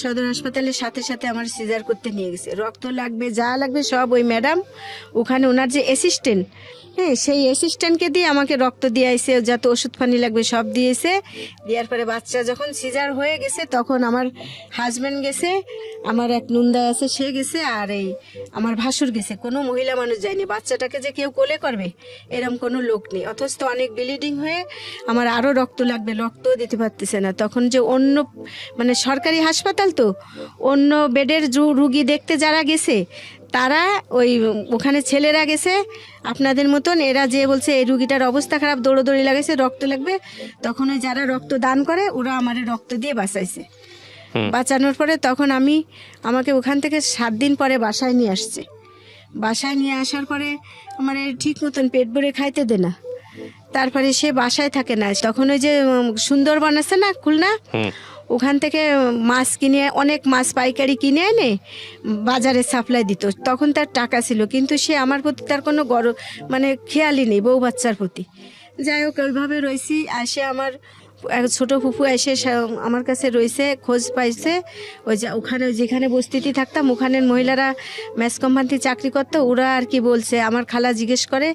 সদর হাসপাতালের সাথে সাথে আমার সিজার করতে নিয়ে গেছে। রক্ত লাগবে, যা লাগবে সব ওই ম্যাডাম, ওখানে ওনার যে অ্যাসিস্ট্যান্ট, হ্যাঁ, সেই অ্যাসিস্ট্যান্টকে দিয়ে আমাকে রক্ত দিয়েছে, যত ওষুধ পানি লাগবে সব দিয়েছে। দেওয়ার পরে বাচ্চা যখন সিজার হয়ে গেছে, তখন আমার হাজব্যান্ড গেছে, আমার এক নন্দা আছে সে গেছে, আর এই আমার ভাসুর গেছে, কোনো মহিলা মানুষ যায়নি। বাচ্চাটাকে যে কেউ কোলে করবে এরকম কোনো লোক নেই। অথচ তো অনেক ব্লিডিং হয়ে আমার আরও রক্ত লাগবে, রক্তও দিতে পারতেছে না। তখন যে অন্য মানে সরকারি হাসপাতাল তো, অন্য বেডের রুগী দেখতে যারা গেছে তারা ওখানে ছেলেরা গেছে আপনাদের মতন, এরা যে বলছে এই রুগীটার অবস্থা খারাপ, দৌড়োদৌড়ি লাগাইছে, রক্ত লাগবে, তখন ওই যারা রক্ত দান করে ওরা আমার রক্ত দিয়ে বাঁচাইছে। বাঁচানোর পরে তখন আমাকে ওখান থেকে 7 দিন পরে বাসায় নিয়ে আসছে। বাসায় নিয়ে আসার পরে আমার ঠিক মতন পেট ভরে খাইতে দে না। তারপরে সে বাসায় থাকে না। তখন ওই যে সুন্দরবন আছে না খুলনা, ওখান থেকে মাছ কিনে, অনেক মাছ পাইকারি কিনে এনে বাজারে সাপ্লাই দিত। তখন তার টাকা ছিল, কিন্তু সে আমার প্রতি তার কোনো মানে খেয়ালই নেই, বউ বাচ্চার প্রতি। যাই হোক, ওইভাবে রয়েছি। আসে আমার এক ছোট ফুফু এসে আমার কাছে রয়েছে, খোঁজ পাইছে। ওই যে ওখানে যেখানে বস্তিতে থাকতাম, ওখানের মহিলারা ম্যাচ কোম্পানিতে চাকরি করতো, ওরা আর কি বলছে, আমার খালা জিজ্ঞেস করে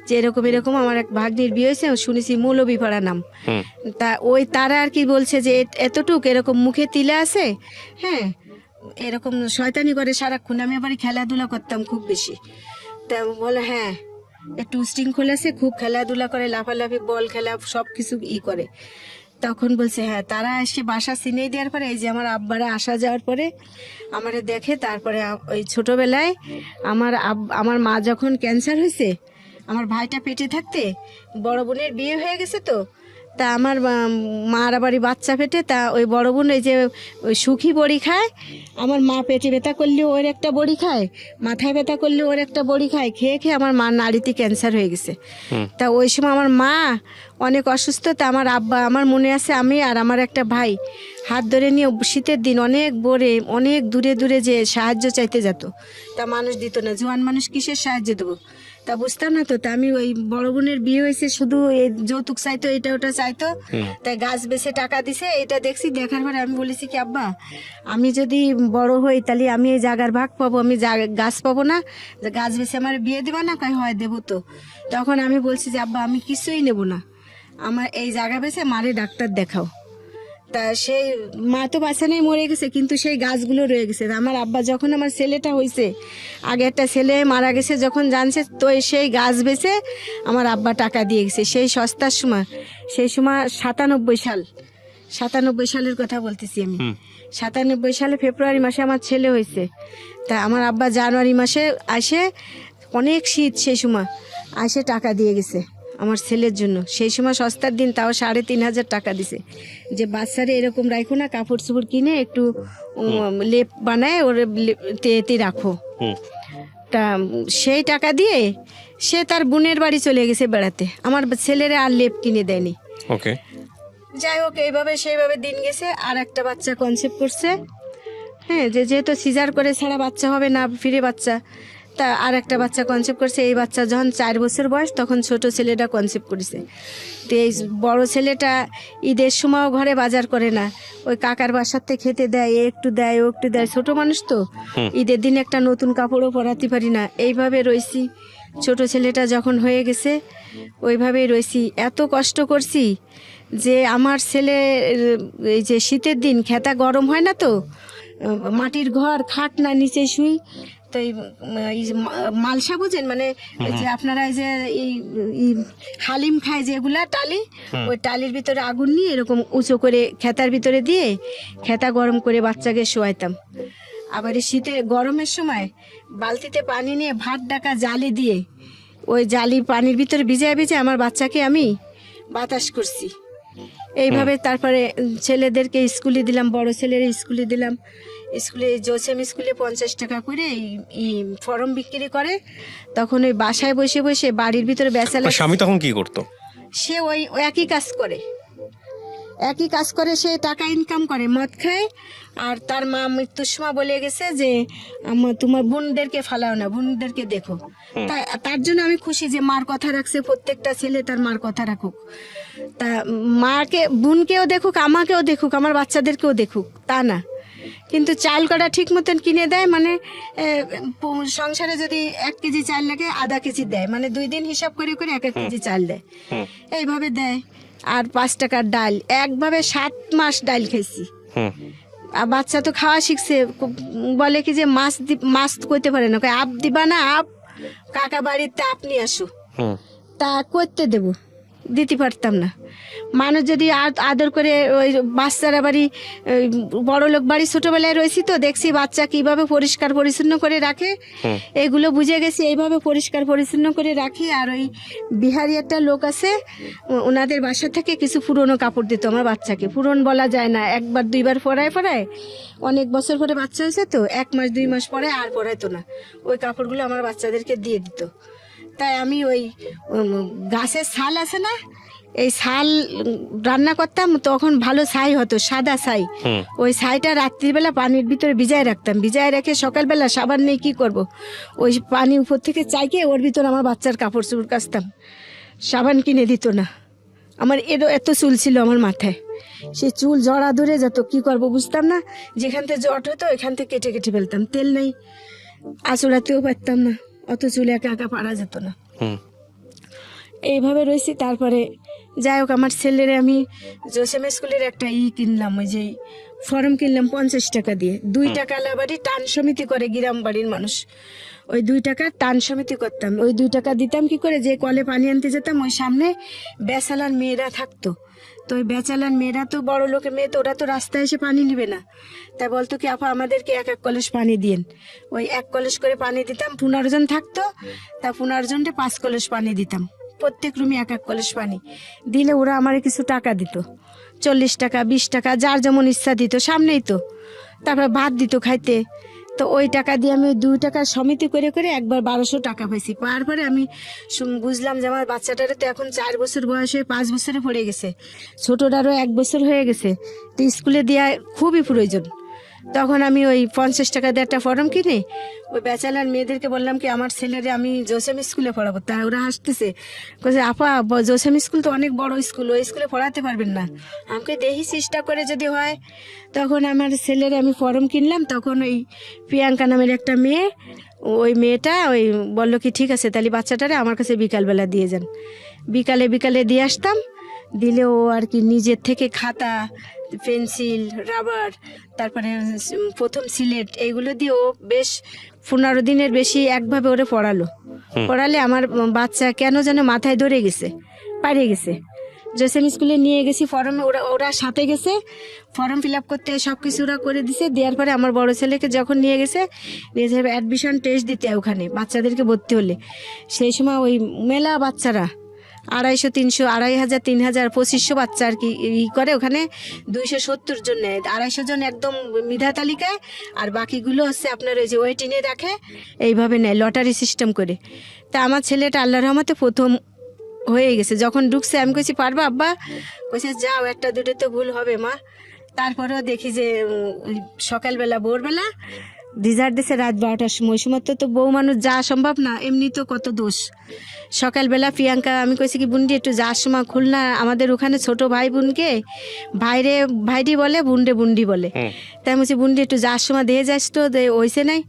যে এরকম এরকম আমার এক ভাগ্নির বিয়ে হয়েছে, শুনেছি মৌলভীপাড়া নাম। তা তারা আর কি বলছে যে এতটুক এরকম মুখে তিলে আছে, হ্যাঁ, এরকম শয়তানি করে সারাক্ষণ। আমি আবার খেলাধুলা করতাম খুব বেশি। তা বলে হ্যাঁ, একটু উশৃঙ্খল আছে, খুব খেলাধুলা করে, লাফালাফি, বল খেলা, সব কিছু ই করে। তখন বলছে হ্যাঁ, তারা এসে বাসা চিনিয়ে দেওয়ার পরে, এই যে আমার আব্বারা আসা যাওয়ার পরে আমারে দেখে। তারপরে ওই ছোটোবেলায় আমার মা যখন ক্যান্সার হয়েছে, আমার ভাইটা পেটে থাকতে বড় বোনের বিয়ে হয়ে গেছে, তো তা আমার মার আবারই বাচ্চা পেটে, তা ওই বড় বোন ওই যে ওই সুখী বড়ি খায়, আমার মা পেটে ব্যথা করলেও ওর একটা বড়ি খায়, মাথায় ব্যথা করলেও ওর একটা বড়ি খায়, খেয়ে খেয়ে আমার মার নাড়িতে ক্যান্সার হয়ে গেছে। তা ওই সময় আমার মা অনেক অসুস্থ। তা আমার আব্বা, আমার মনে আছে, আমি আর আমার একটা ভাই হাত ধরে নিয়ে শীতের দিন অনেক ভোরে অনেক দূরে দূরে যে সাহায্য চাইতে যেত। তা মানুষ দিত না, জোয়ান মানুষ কিসের সাহায্য দেবো, তা বুঝতাম না। তো তা আমি ওই বড় বোনের বিয়ে হয়েছে, শুধু এই যৌতুক চাইতো, এটা ওটা চাইতো, তাই গাছ বেছে টাকা দিছে। এটা দেখছি, দেখার পরে আমি বলেছি কি, আব্বা আমি যদি বড় হই তাহলে আমি এই জায়গার ভাগ পাবো, আমি গাছ পাবো না, গাছ বেছে আমার বিয়ে দেবা না? কয় হয় দেবো। তো তখন আমি বলছি যে আব্বা আমি কিছুই নেব না, আমার এই জায়গা বেছে মারে ডাক্তার দেখাও। তা সেই মা তো বাঁচা নেই, মরে গেছে, কিন্তু সেই গাছগুলো রয়ে গেছে। আমার আব্বা যখন আমার ছেলেটা হয়েছে, আগে একটা ছেলে মারা গেছে যখন জানছে, তো সেই গাছ বেচে আমার আব্বা টাকা দিয়ে গেছে সেই সস্তার সময়। সেই সময় 97 সালের কথা বলতেছি আমি। 97 সালে ফেব্রুয়ারি মাসে আমার ছেলে হয়েছে। তা আমার আব্বা জানুয়ারি মাসে আসে, অনেক শীত সেই সময়, আসে টাকা দিয়ে গেছে আমার ছেলের জন্য। সেই সময় সস্তার দিন, তাও 3,500 টাকা দিছে, যে বাচ্চারে এরকম রাখো না, কাপড় চোপড় কিনে একটু লেপ বানায় ওর এতে রাখো। তা সেই টাকা দিয়ে সে তার বোনের বাড়ি চলে গেছে বেড়াতে, আমার ছেলেরা আর লেপ কিনে দেয়নি। ওকে, যাই হোক, এইভাবে সেইভাবে দিন গেছে। আর একটা বাচ্চা কনসেপ্ট করছে, হ্যাঁ, যেহেতু সিজার করে ছাড়া বাচ্চা হবে না, ফিরে বাচ্চা, তা আর একটা বাচ্চা কনসেপ্ট করছে। এই বাচ্চা যখন 4 বছর বয়স, তখন ছোট ছেলেটা কনসেপ্ট করেছে। তো এই বড় ছেলেটা ঈদের সময়ও ঘরে বাজার করে না, ওই কাকার বাসার থেকে খেতে দেয়, এ একটু দেয়, ও একটু দেয়, ছোট মানুষ তো, ঈদের দিন একটা নতুন কাপড়ও পরাতে পারি না, এইভাবে রয়েছি। ছোট ছেলেটা যখন হয়ে গেছে, ওইভাবেই রয়েছি। এত কষ্ট করছি যে আমার ছেলে, এই যে শীতের দিন খেতা গরম হয় না, তো মাটির ঘর, খাট না, নিচে শুই। তো এই যে মালসা বুঝেন, মানে যে আপনারা এই যে এই হালিম খায় যেগুলা টালি, ওই টালির ভিতরে আগুন নিয়ে এরকম উঁচু করে খেতার ভিতরে দিয়ে খেতা গরম করে বাচ্চাকে শোয়াইতাম। আবার এই শীতে গরমের সময় বালতিতে পানি নিয়ে ভাত ডাকা জালি দিয়ে, ওই জালি পানির ভিতরে ভিজায় ভিজে আমার বাচ্চাকে আমি বাতাস করছি। এইভাবে তারপরে ছেলেদেরকে স্কুলে দিলাম, বড় ছেলের স্কুলে দিলাম। স্কুলে জোসেম স্কুলে 50 টাকা করে এই ফর্ম বিক্রি করে। তখন ওই বাসায় বসে বসে বাড়ির ভিতরে বেচালা। স্বামী তখন কি করতো? সে ওই একই কাজ করে, সে টাকা ইনকাম করে, মদ খায়। আর তার মা মৃত্যুর সময় বলে গেছে যে তোমার বোনদেরকে ফালাও না, বোনদেরকে দেখো। তার জন্য আমি খুশি যে মার কথা রাখছে, প্রত্যেকটা ছেলে তার মার কথা রাখুক। তা মাকে, বোনকেও দেখুক, আমাকেও দেখুক, আমার বাচ্চাদেরকেও দেখুক, তা না। কিন্তু চাল কটা ঠিক মতন কিনে দেয়, মানে সংসারে যদি 1 কেজি চাল লাগে, আধা কেজি দেয়, মানে 2 দিন হিসাব করে করে 1 কেজি চাল দেয়, এইভাবে দেয়। আর 5 টাকার ডাল, একভাবে 7 মাস ডাল খেয়েছি। আর বাচ্চা তো খাওয়া শিখছে, বলে কি যে মাছ কইতে পারে না, আপ দিবা না, আপ কাকা বাড়িতে আপনি আসো, তা করতে দেব, দিতে পারতাম না। মানুষ যদি আদর করে, ওই বাচ্চারা বাড়ি, বড় লোক বাড়ি ছোটবেলায় রয়েছি, তো দেখছি বাচ্চা কিভাবে পরিষ্কার পরিচ্ছন্ন করে রাখে, এগুলো বুঝে গেছি, এইভাবে পরিষ্কার পরিচ্ছন্ন করে রাখি। আর ওই বিহারি একটা লোক আছে, ওনাদের বাসা থেকে কিছু পুরনো কাপড় দিত আমার বাচ্চাকে। পুরন বলা যায় না, 1বার 2বার পরায়, অনেক বছর পরে বাচ্চা হয়েছে তো, 1 মাস 2 মাস পরে আর পরাইতো না, ওই কাপড়গুলো আমার বাচ্চাদেরকে দিয়ে দিত। তাই আমি ওই গাছের ছাল আছে না, এই ছাল রান্না করতাম, তখন ভালো ছাই হতো, সাদা ছাই, ওই ছাইটা রাত্রিবেলা পানির ভিতরে ভিজায় রাখতাম, ভিজায় রেখে সকালবেলা সাবান নেই কি করব, ওই পানি উপর থেকে চাইকে ওর ভিতর আমার বাচ্চার কাপড় চোপড় কাচতাম। সাবান কিনে দিত না। আমার এত চুল ছিল আমার মাথায়, সে চুল জড়া ধরে যেত, কি করব বুঝতাম না। যেখান থেকে জট হতো ওইখান থেকে কেটে কেটে ফেলতাম, তেল নেই, আঁচড়াতেও পারতাম না, অত চুল একা একা পারা যেত না। এইভাবে রয়েছি। তারপরে যাই হোক, আমার ছেলের আমি জোসেম স্কুলের একটা কিনলাম, ওই যে ফর্ম কিনলাম 50 টাকা দিয়ে। 2 টাকা বাড়ি টান সমিতি করে গ্রাম বাড়ির মানুষ, ওই 2 টাকা টান সমিতি করতাম। ওই 2 টাকা দিতাম কি করে, যে কলে পানি আনতে যেতাম, ওই সামনে বেচালার মেয়েরা থাকতো, তো ওই বেচালার মেয়েরা তো বড় লোকের মেয়ে, তো ওরা তো রাস্তায় এসে পানি নিবে না, তাই বলতো কি, আপা আমাদেরকে 1 কলস পানি দিন। ওই 1 কলস করে পানি দিতাম, 15 জন থাকতো, তা 15 জনকে 5 কলস পানি দিতাম, প্রত্যেক রুমে 1 কলস পানি দিলে ওরা আমার কিছু টাকা দিত, 40 টাকা 20 টাকা, যার যেমন ইচ্ছা দিত, সামনেই তো। তারপর ভাত দিত খাইতে। তো ওই টাকা দিয়ে আমি ওই 2 টাকার সমিতি করে করে একবার 1200 টাকা পাইছি। পাওয়ার পরে আমি বুঝলাম যে আমার বাচ্চাটারও তো এখন 4 বছর বয়স হয়ে 5 বছরে পড়ে গেছে, ছোটটারও 1 বছর হয়ে গেছে, তো স্কুলে দেওয়া খুবই প্রয়োজন। তখন আমি ওই 50 টাকা দিয়ে একটা ফর্ম কিনে ওই বেচালার মেয়েদেরকে বললাম কি, আমার ছেলেরে আমি জোসেম স্কুলে পড়াবো। তা ওরা হাসতেছে, বলছে আপা জোসেম স্কুল তো অনেক বড় স্কুল, ওই স্কুলে পড়াতে পারবেন না। আমাকে দেখি চেষ্টা করে যদি হয়। তখন আমার ছেলেরে আমি ফর্ম কিনলাম। তখন ওই প্রিয়াঙ্কা নামের একটা মেয়ে, ওই মেয়েটা ওই বললো কি ঠিক আছে, তাহলে বাচ্চাটারে আমার কাছে বিকালবেলা দিয়ে যান। বিকালে দিয়ে আসতাম, দিলে ও আর কি নিজের থেকে খাতা, পেন্সিল, রাবার, তারপরে প্রথম সিলেট, এইগুলো দিয়ে ও বেশ 15 দিনের বেশি একভাবে ওরে পড়ালে আমার বাচ্চা কেন যেন মাথায় ধরে গেছে, পারিয়ে গেছে। জোসেন স্কুলে নিয়ে গেছি, ফর্মে ওরা সাথে গেছে, ফর্ম ফিল আপ করতে সব কিছু ওরা করে দিছে। দেওয়ার পরে আমার বড় ছেলেকে যখন নিয়ে গেছে অ্যাডমিশন টেস্ট দিতে ওখানে বাচ্চাদেরকে ভর্তি হলে, সেই সময় ওই মেলা বাচ্চারা 250, 300, 2500, 3000, 2500 বাচ্চা আর কি করে ওখানে। 270 জন নেয়, 250 জন একদম মেধা তালিকায়, আর বাকিগুলো হচ্ছে আপনার ওই যে ওয়েটিংয়ে রাখে, এইভাবে নেয় লটারি সিস্টেম করে। তা আমার ছেলেটা আল্লাহর রহমতে প্রথম হয়ে গেছে। যখন ঢুকছে আমি কইছি পারবা আব্বা, কইছে যাও, একটা দুটো তো ভুল হবে মা। তারপরেও দেখি যে সকালবেলা ভোরবেলা রেজাল্ট দিছে রাত 12টার সময়। সময় তো বউ মানুষ যাওয়া সম্ভব না, এমনি তো কত দোষ। সকালবেলা প্রিয়াঙ্কা আমি কইছি কি বুন্ডি একটু যাওয়ার সময় খুলনা, আমাদের ওখানে ছোট ভাই বোনকে ভাইটি বলে, বুন্ডি বলে। তাই আমি বলছি বুন্ডি একটু যাওয়ার সময় দিয়ে যাস তো, হয়েছে নাই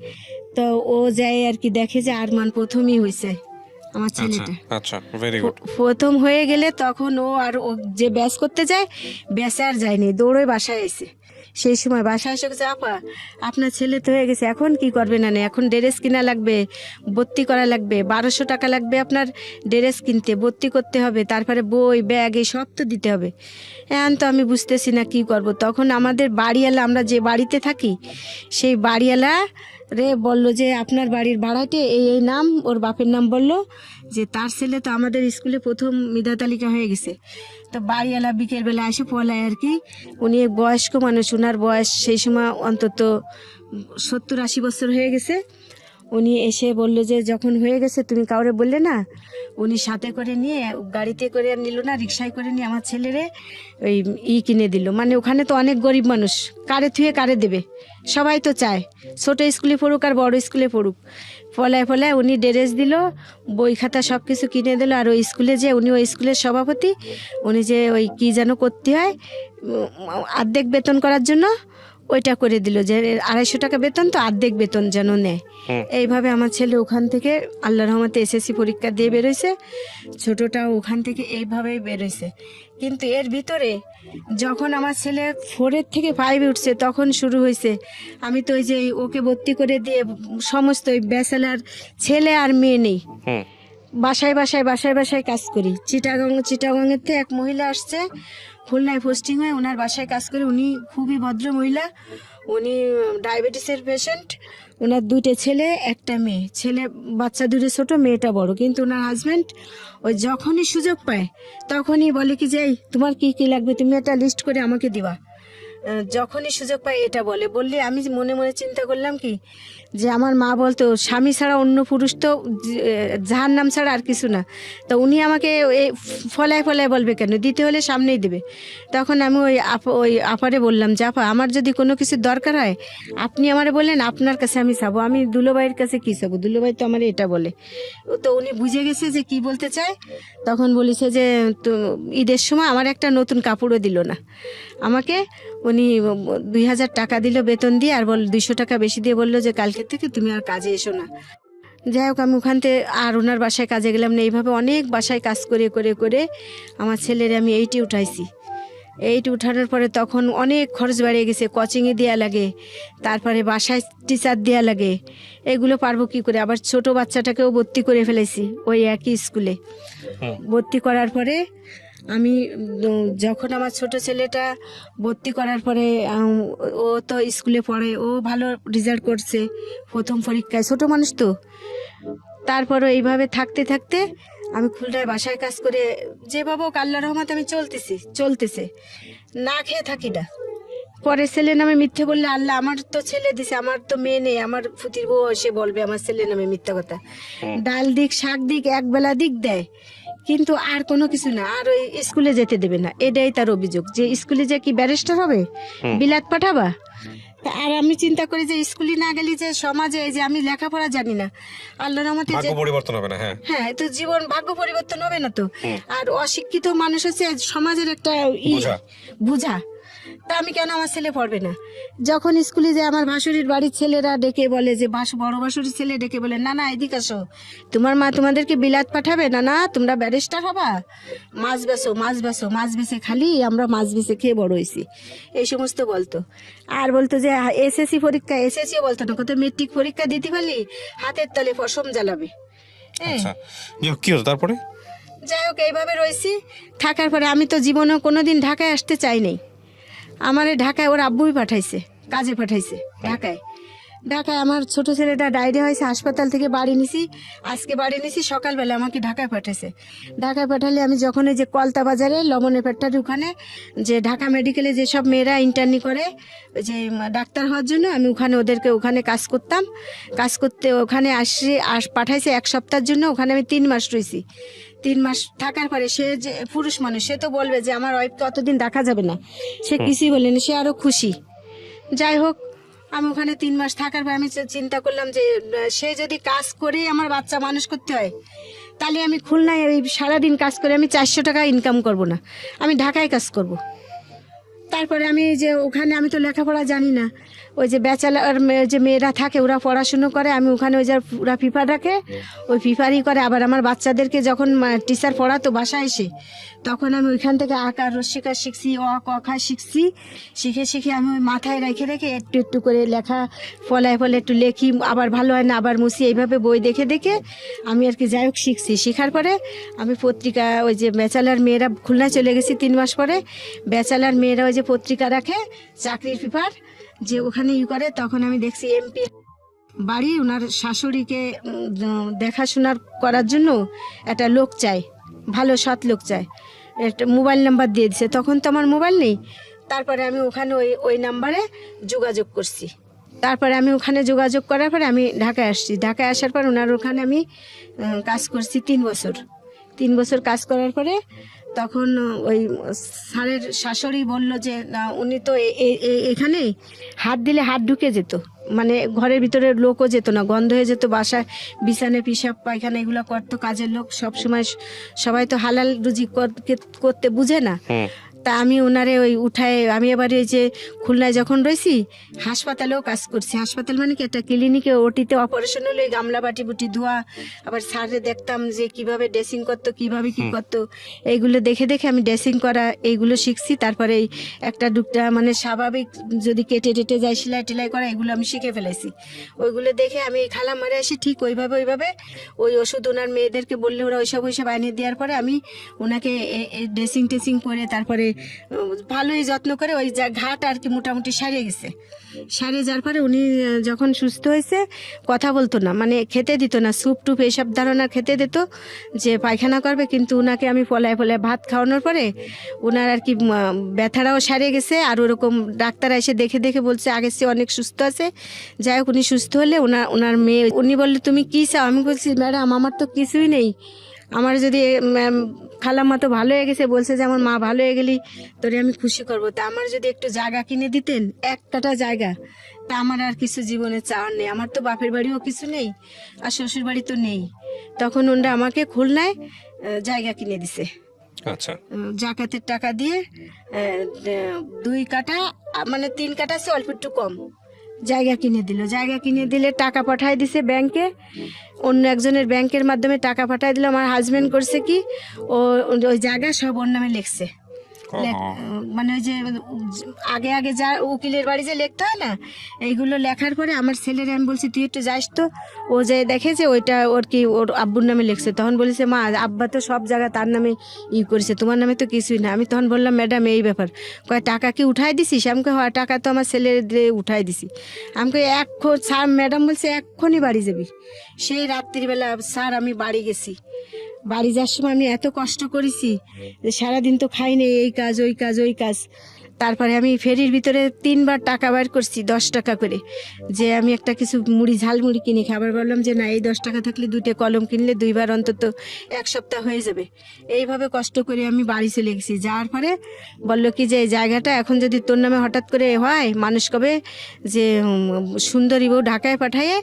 তো ও যায় আর কি, দেখে যে আরমান প্রথমই হয়েছে আমার ছেলেটা। আচ্ছা, ভেরি গুড। প্রথম হয়ে গেলে তখন ও আর ও যে ব্যাস করতে যায়, ব্যাসে আর যায়নি, দৌড়ে বাসায় এসে। সেই সময় বাসায় এসে গেছে, আপা আপনার ছেলে তো হয়ে গেছে, এখন কি করবে না, এখন ড্রেস কিনা লাগবে, ভর্তি করা লাগবে, 1200 টাকা লাগবে আপনার ড্রেস কিনতে, ভর্তি করতে হবে, তারপরে বই ব্যাগ এই সব তো দিতে হবে। এখন তো আমি বুঝতেছি না কি করব। তখন আমাদের বাড়িওয়ালা, আমরা যে বাড়িতে থাকি সেই বাড়িওয়ালা রে বললো যে আপনার বাড়ির ভাড়াটে এই নাম, ওর বাপের নাম বললো যে তার ছেলে তো আমাদের স্কুলে প্রথম মেধা তালিকা হয়ে গেছে। তো বাড়িওয়ালা বিকেলবেলা এসে পলায় আর কি, উনি এক বয়স্ক মানুষ, ওনার বয়স সেই সময় অন্তত 70-80 বছর হয়ে গেছে। উনি এসে বললো যে যখন হয়ে গেছে তুমি কাউরে বললে না, উনি সাথে করে নিয়ে গাড়িতে করে নিল না, রিক্সায় করে নিয়ে আমার ছেলেরে ওই কিনে দিল। মানে ওখানে তো অনেক গরিব মানুষ, কারে থুয়ে কারে দেবে, সবাই তো চায় ছোট স্কুলে পড়ুক আর বড় স্কুলে পড়ুক। ফলায় উনি ড্রেস দিল, বই খাতা সব কিছু কিনে দিল। আর ওই স্কুলে যে উনি ওই স্কুলের সভাপতি, উনি যে ওই কি যেন করতে হয় অর্ধেক বেতন করার জন্য, ওইটা করে দিল যে 250 টাকা বেতন তো অর্ধেক বেতন যেন নেয়। এইভাবে আমার ছেলে ওখান থেকে আল্লাহর রহমতে এসএসসি পরীক্ষা দিয়ে বেরোইছে, ছোটটাও ওখান থেকে এইভাবেই বেরোইছে। কিন্তু এর ভিতরে যখন আমার ছেলে 4 থেকে 5 উঠছে তখন শুরু হয়েছে, আমি তো ওই যে ওকে ভর্তি করে দিয়ে সমস্ত ওই ব্যাচেলার ছেলে আর মেয়ে নেই, বাসায় কাজ করি। চিটাগাঙের থেকে এক মহিলা আসছে, খুলনায় পোস্টিং হয়ে ওনার বাসায় কাজ করে। উনি খুবই ভদ্র মহিলা, উনি ডায়াবেটিসের পেশেন্ট, ওনার 2টে ছেলে, একটা মেয়ে। ছেলে বাচ্চা 2টে ছোট, মেয়েটা বড়। কিন্তু ওনার হাজব্যান্ড ওই যখনই সুযোগ পায় তখনই বলে কি যে তোমার কি কি লাগবে তুমি একটা লিস্ট করে আমাকে দিবা। যখনই সুযোগ পায় এটা বললে আমি মনে মনে চিন্তা করলাম কি যে আমার মা বলতো স্বামী ছাড়া অন্য পুরুষ তো জাহান্নাম ছাড়া আর কিছু না। তো উনি আমাকে ফলায় বলবে কেন, দিতে হলে সামনেই দেবে। তখন আমি ওই আপারে বললাম যে আপা আমার যদি কোনো কিছু দরকার হয় আপনি আমারে বললেন, আপনার কাছে আমি চাবো, আমি দুলোবাইয়ের কাছে কি চাবো, দুলোবাই তো আমার এটা বলে। তো উনি বুঝে গেছে যে কি বলতে চায়। তখন বলেছে যে তো ঈদের সময় আমার একটা নতুন কাপড়ও দিল না আমাকে, উনি 2000 টাকা দিল বেতন দিয়ে, আর 200 টাকা বেশি দিয়ে বললো যে কালকে থেকে তুমি আর কাজে এসো না। যাই হোক আমি ওখান থেকে আর ওনার বাসায় কাজে গেলাম না। এইভাবে অনেক বাসায় কাজ করে আমার ছেলের আমি 8 উঠাইছি। 8 উঠানোর পরে তখন অনেক খরচ বাড়িয়ে গেছে, কোচিংয়ে দেওয়া লাগে, তারপরে বাসায় টিচার দেওয়া লাগে, এগুলো পারবো কি করে। আবার ছোট বাচ্চাটাকেও ভর্তি করে ফেলেছি ওই একই স্কুলে। ভর্তি করার পরে আমি যখন আমার ছোট ছেলেটা ভর্তি করার পরে ও তো স্কুলে পড়ে, ও ভালো রেজাল্ট করছে প্রথম পরীক্ষায়, ছোট মানুষ তো। তারপরও এইভাবে থাকতে আমি খুলনায় বাসায় কাজ করে যেভাবে আল্লাহর রহমতে আমি চলতেছে না খেয়ে থাকি না। পরে ছেলে নামে মিথ্যে বললে আল্লাহ আমার তো ছেলে দিছে, আমার তো মেয়ে নেই, আমার ফুতির বউ এসে বলবে আমার ছেলে নামে মিথ্যা কথা। ডাল দিক শাক দিক একবেলা দিক দেয়, কিন্তু আর কোনো কিছু না, আর ওই স্কুলে যেতে দেবে না। এটাই তার অভিযোগ যে স্কুলে যে কি ব্যারিস্টার হবে, বিলাত পাঠাবা। আর আমি চিন্তা করি যে স্কুলে না গেলে যে সমাজে এই যে আমি লেখাপড়া জানি না, আল্লাহর রহমতে ভাগ্য পরিবর্তন হবে না। হ্যাঁ, তো জীবন ভাগ্য পরিবর্তন হবে না তো। আর অশিক্ষিত মানুষ হচ্ছে সমাজের একটা বুঝা। তা আমি কেন আমার ছেলে পড়বে না? যখন স্কুলে যায় আমার ভাসুরির বাড়ির ছেলেরা ডেকে বলে যে বড় ভাসুরির ছেলে ডেকে বলে, না না এদিকে আসো, তোমার মা তোমাদেরকে বিলাত পাঠাবে না, না তোমরা ব্যারিস্টার হবা, মাছ বেচো মাছ বেচো, মাছ বেচে খালি আমরা মাছ বেচে খেয়ে বড় হয়েছি, এই সমস্ত বলতো। আর বলতো যে এসএসসি পরীক্ষা, এসএসসিও বলতো না, কত মেট্রিক পরীক্ষা দিতে পারলি হাতের তালে পশম জ্বালাবে। হ্যাঁ, আচ্ছা, যাই হোক, কি হতো তারপরে? যাই হোক এইভাবে রয়েছি। থাকার পরে আমি তো জীবনেও কোনোদিন ঢাকায় আসতে চাই নাই। আমার ঢাকায় ওর আব্বুই পাঠাইছে, কাজে পাঠাইছে ঢাকায়। ঢাকায় আমার ছোট ছেলেটা ডায়রিয়া হয়েছে, হাসপাতাল থেকে বাড়ি নিছি, আজকে বাড়ি নিছি, সকালবেলা আমাকে ঢাকায় পাঠাইছে। ঢাকায় পাঠালে আমি যখন এই যে কলতা বাজারে লবণের পেটটার ওখানে যে ঢাকা মেডিকেলে যেসব মেয়েরা ইন্টার্নি করে ওই যে ডাক্তার হওয়ার জন্য, আমি ওদেরকে ওখানে কাজ করতাম। কাজ করতে ওখানে পাঠাইছে 1 সপ্তাহের জন্য। ওখানে আমি 3 মাস রয়েছি। 3 মাস থাকার পরে সে যে পুরুষ মানুষ, সে তো বলবে যে আমার ওয়াইফ তো অতদিন দেখা যাবে না, সে কিছুই বলেনি, সে আরও খুশি। যাই হোক আমি ওখানে 3 মাস থাকার পর আমি চিন্তা করলাম যে সে যদি কাজ করে আমার বাচ্চা মানুষ করতে হয়, তাহলে আমি খুলনায় ওই সারাদিন কাজ করে আমি 400 টাকা ইনকাম করব না, আমি ঢাকায় কাজ করব। তারপরে আমি যে ওখানে আমি তো লেখাপড়া জানি না, ওই যে ব্যাচেলার যে মেয়েরা থাকে ওরা পড়াশুনো করে, আমি ওখানে ওই যে ওরা ফিফার রাখে, ওই ফিফারই করে। আবার আমার বাচ্চাদেরকে যখন টিচার পড়াতো বাসায় এসে, তখন আমি ওইখান থেকে আঁকা রস্যিকা শিখছি, অ ক খ শিখছি। শিখে আমি ওই মাথায় রেখে একটু একটু করে লেখা ফলে একটু লেখি, আবার ভালো হয় না আবার মুছি, এইভাবে বই দেখে আমি আর কি যাই হোক শিখছি। শেখার পরে আমি পত্রিকা, ওই যে ব্যাচেলার মেয়েরা খুলনায় চলে গেছি 3 মাস পরে, ব্যাচেলার মেয়েরা ওই যে পত্রিকা রাখে চাকরির পেপার, যে ওখানে করে, তখন আমি দেখছি এমপি বাড়ি ওনার শাশুড়িকে দেখাশোনার করার জন্য একটা লোক চাই, ভালো সৎ লোক চাই, একটা মোবাইল নাম্বার দিয়ে দিছে। তখন তো আমার মোবাইল নেই। তারপরে আমি ওখানে ওই নাম্বারে যোগাযোগ করছি। তারপরে আমি ওখানে যোগাযোগ করার পরে আমি ঢাকায় আসছি। ঢাকায় আসার পর ওনার ওখানে আমি কাজ করছি 3 বছর। 3 বছর কাজ করার পরে তখন ওই স্যারের শাশুড়ি বলল যে না, উনি তো এখানে হাত দিলে হাত ঢুকে যেত, মানে ঘরের ভিতরে লোকও যেত না, গন্ধ হয়ে যেত, বাসায় বিছানে পিসাব পায়খানা এগুলো করতো কাজের লোক। সবাই তো হালাল রুজি করতে বুঝে না। তা আমি ওনারে ওই উঠায়, আমি এবার এই যে খুলনায় যখন রয়েছি হাসপাতালেও কাজ করছি। হাসপাতাল মানে কি একটা ক্লিনিকে, ওটিতে অপারেশন হলে গামলা বাটি বুটি ধোয়া, আবার স্যারে দেখতাম যে কিভাবে ড্রেসিং করতো, কিভাবে কি করতো, এইগুলো দেখে আমি ড্রেসিং করা এইগুলো শিখছি। তারপরে এই একটা দুটা মানে স্বাভাবিক যদি কেটে যায় সেলাই টেলাই করা, এগুলো আমি শিখে ফেলেছি। ওইগুলো দেখে আমি খালা মারে আসি, ঠিক ওইভাবে ওই ওষুধ ওনার মেয়েদেরকে বললে ওরা ওইসব আনিয়ে দেওয়ার পরে আমি ওনাকে ড্রেসিং টেসিং করে তারপরে ভালোই যত্ন করে ওই ঘাট আর কি মোটামুটি সারিয়ে গেছে। সারিয়ে যাওয়ার পরে উনি যখন সুস্থ হয়েছে কথা বলতো না, মানে খেতে দিত না, স্যুপ টুপ এইসব ধরনের খেতে দিত যে পায়খানা করবে, কিন্তু ওনাকে আমি ফলায় ভাত খাওয়ানোর পরে ওনার আর কি ব্যথাটাও সারিয়ে গেছে। আর ওরকম ডাক্তার এসে দেখে বলছে আগের চেয়ে অনেক সুস্থ আছে। যাই হোক উনি সুস্থ হলে ওনার মেয়ে উনি বললে তুমি কী চাও? আমি বলছি ম্যাডাম আমার তো কিছুই নেই, আমার যদি খালাম্মা তো ভালো হয়ে গেছে, বলছে যে আমার মা ভালো হয়ে গেলি তোরে আমি খুশি করবো, তা আমার যদি একটু জায়গা কিনে দিতেন, 1 কাঠা জায়গা, তা আমার আর কিছু জীবনে চাওয়ার নেই, আমার তো বাপের বাড়িও কিছু নেই আর শ্বশুর বাড়ি তো নেই। তখন ওনারা আমাকে খুলনায় জায়গা কিনে দিছে। আচ্ছা, জাকাতের টাকা দিয়ে 2 কাঠা মানে 3 কাঠা সে অল্প একটু কম জায়গা কিনে দিল। জায়গা কিনে দিলে টাকা পাঠায় দিছে ব্যাংকে, অন্য একজনের ব্যাংকের মাধ্যমে টাকা পাঠায় দিল। আমার হাজবেন্ড করছে কি, ওই জায়গা সব ওর নামে লিখছে। মানে ওই যে আগে যা উকিলের বাড়ি যে লিখতে হয় না, এইগুলো লেখার পরে আমার ছেলের আমি বলছি তুই একটু যাস তো, ও যে দেখে যে ওইটা ওর আব্বুর নামে লিখছে। তখন বলেছে মা আব্বা তো সব জায়গা তার নামে করেছে, তোমার নামে তো কিছুই না। আমি তখন বললাম ম্যাডাম এই ব্যাপার, কয় টাকা কি উঠাই দিছিস? আমাকে হয় টাকা তো আমার ছেলের দিয়ে উঠাই দিছি। আমাকে স্যার ম্যাডাম বলছে এক্ষুনি বাড়ি যাবি। সেই রাত্রিবেলা স্যার আমি বাড়ি গেছি। বাড়ি যাওয়ার সময় আমি এত কষ্ট করেছি যে সারাদিন তো খাইনি, এই কাজ ওই কাজ। তারপরে আমি ফেরির ভিতরে 3 বার টাকা বার করছি 10 টাকা করে, যে আমি একটা কিছু ঝালমুড়ি কিনে খাবার। বললাম যে না, এই 10 টাকা থাকলে 2টে কলম কিনলে 2 বার অন্তত 1 সপ্তাহ হয়ে যাবে। এইভাবে কষ্ট করে আমি বাড়ি চলে গেছি। যাওয়ার পরে বললো কি যে এই জায়গাটা এখন যদি তোর নামে হঠাৎ করে হয়, মানুষ কবে যে সুন্দরী বউ ঢাকায় পাঠায়ে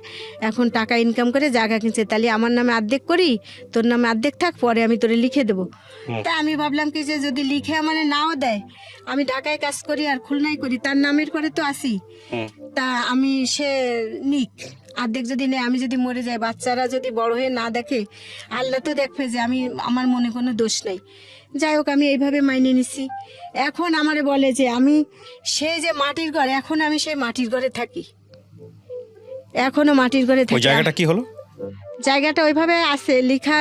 এখন টাকা ইনকাম করে জায়গা কিনছে, তাহলে আমার নামে অর্ধেক করি, তোর নামে অর্ধেক থাক, পরে আমি তোরে লিখে দেবো। তা আমি ভাবলাম কি যে যদি লিখে আমার নাও দেয়, আমি ঢাকায় কাজ করি আর খুলনায় করি, তার নামের করে তো আসি। তা আমি সে নিক অর্ধেক যদি নেই, আমি যদি মরে যাই, বাচ্চারা যদি বড় হয়ে না দেখে, আল্লাহ তো দেখবে যে আমি, আমার মনে কোনো দোষ নেই। যাই হোক, আমি এইভাবে মাইনে নিছি। এখন আমারে বলে যে আমি সেই যে মাটির ঘর, এখন আমি সেই মাটির ঘরে থাকি, এখনো মাটির ঘরে ওই থাকি। জায়গাটা কি হলো? জায়গাটা ওইভাবে আছে লেখা,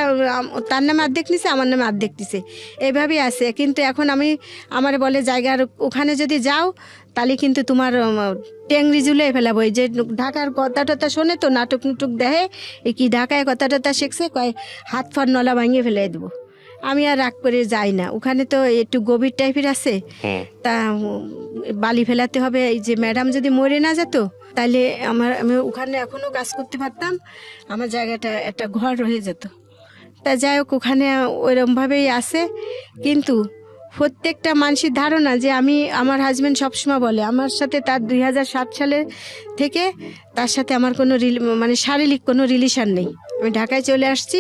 তার নামে অর্ধেক নিছে, আমার নামে অর্ধেক নিছে, এইভাবেই আছে। কিন্তু এখন আমি, আমার বলে জায়গার ওখানে যদি যাও তাহলে কিন্তু তোমার টেংরি ঝুলে ফেলাবো। এই যে ঢাকার কথা টথা শোনে তো, নাটক নুটুক দেখে, এই কি ঢাকায় কথা টথা শিখছে, কয় হাত ফার নলা ভাঙিয়ে ফেলাই দেবো। আমি আর রাগ করে যাই না, ওখানে তো একটু গভীর টাইপের আছে, তা বালি ফেলাতে হবে। এই যে ম্যাডাম যদি মরে না যেত তাহলে আমি ওখানে এখনো কাজ করতে পারতাম, আমার জায়গাটা একটা ঘর হয়ে যেত। তা যাই হোক, ওখানে ওইরকমভাবেই আছে। কিন্তু প্রত্যেকটা মানুষের ধারণা যে আমি, আমার হাজব্যান্ড সবসময় বলে আমার সাথে, তার 2007 সালে থেকে তার সাথে আমার কোনো মানে শারীরিক কোনো রিলেশন নেই। আমি ঢাকায় চলে আসছি,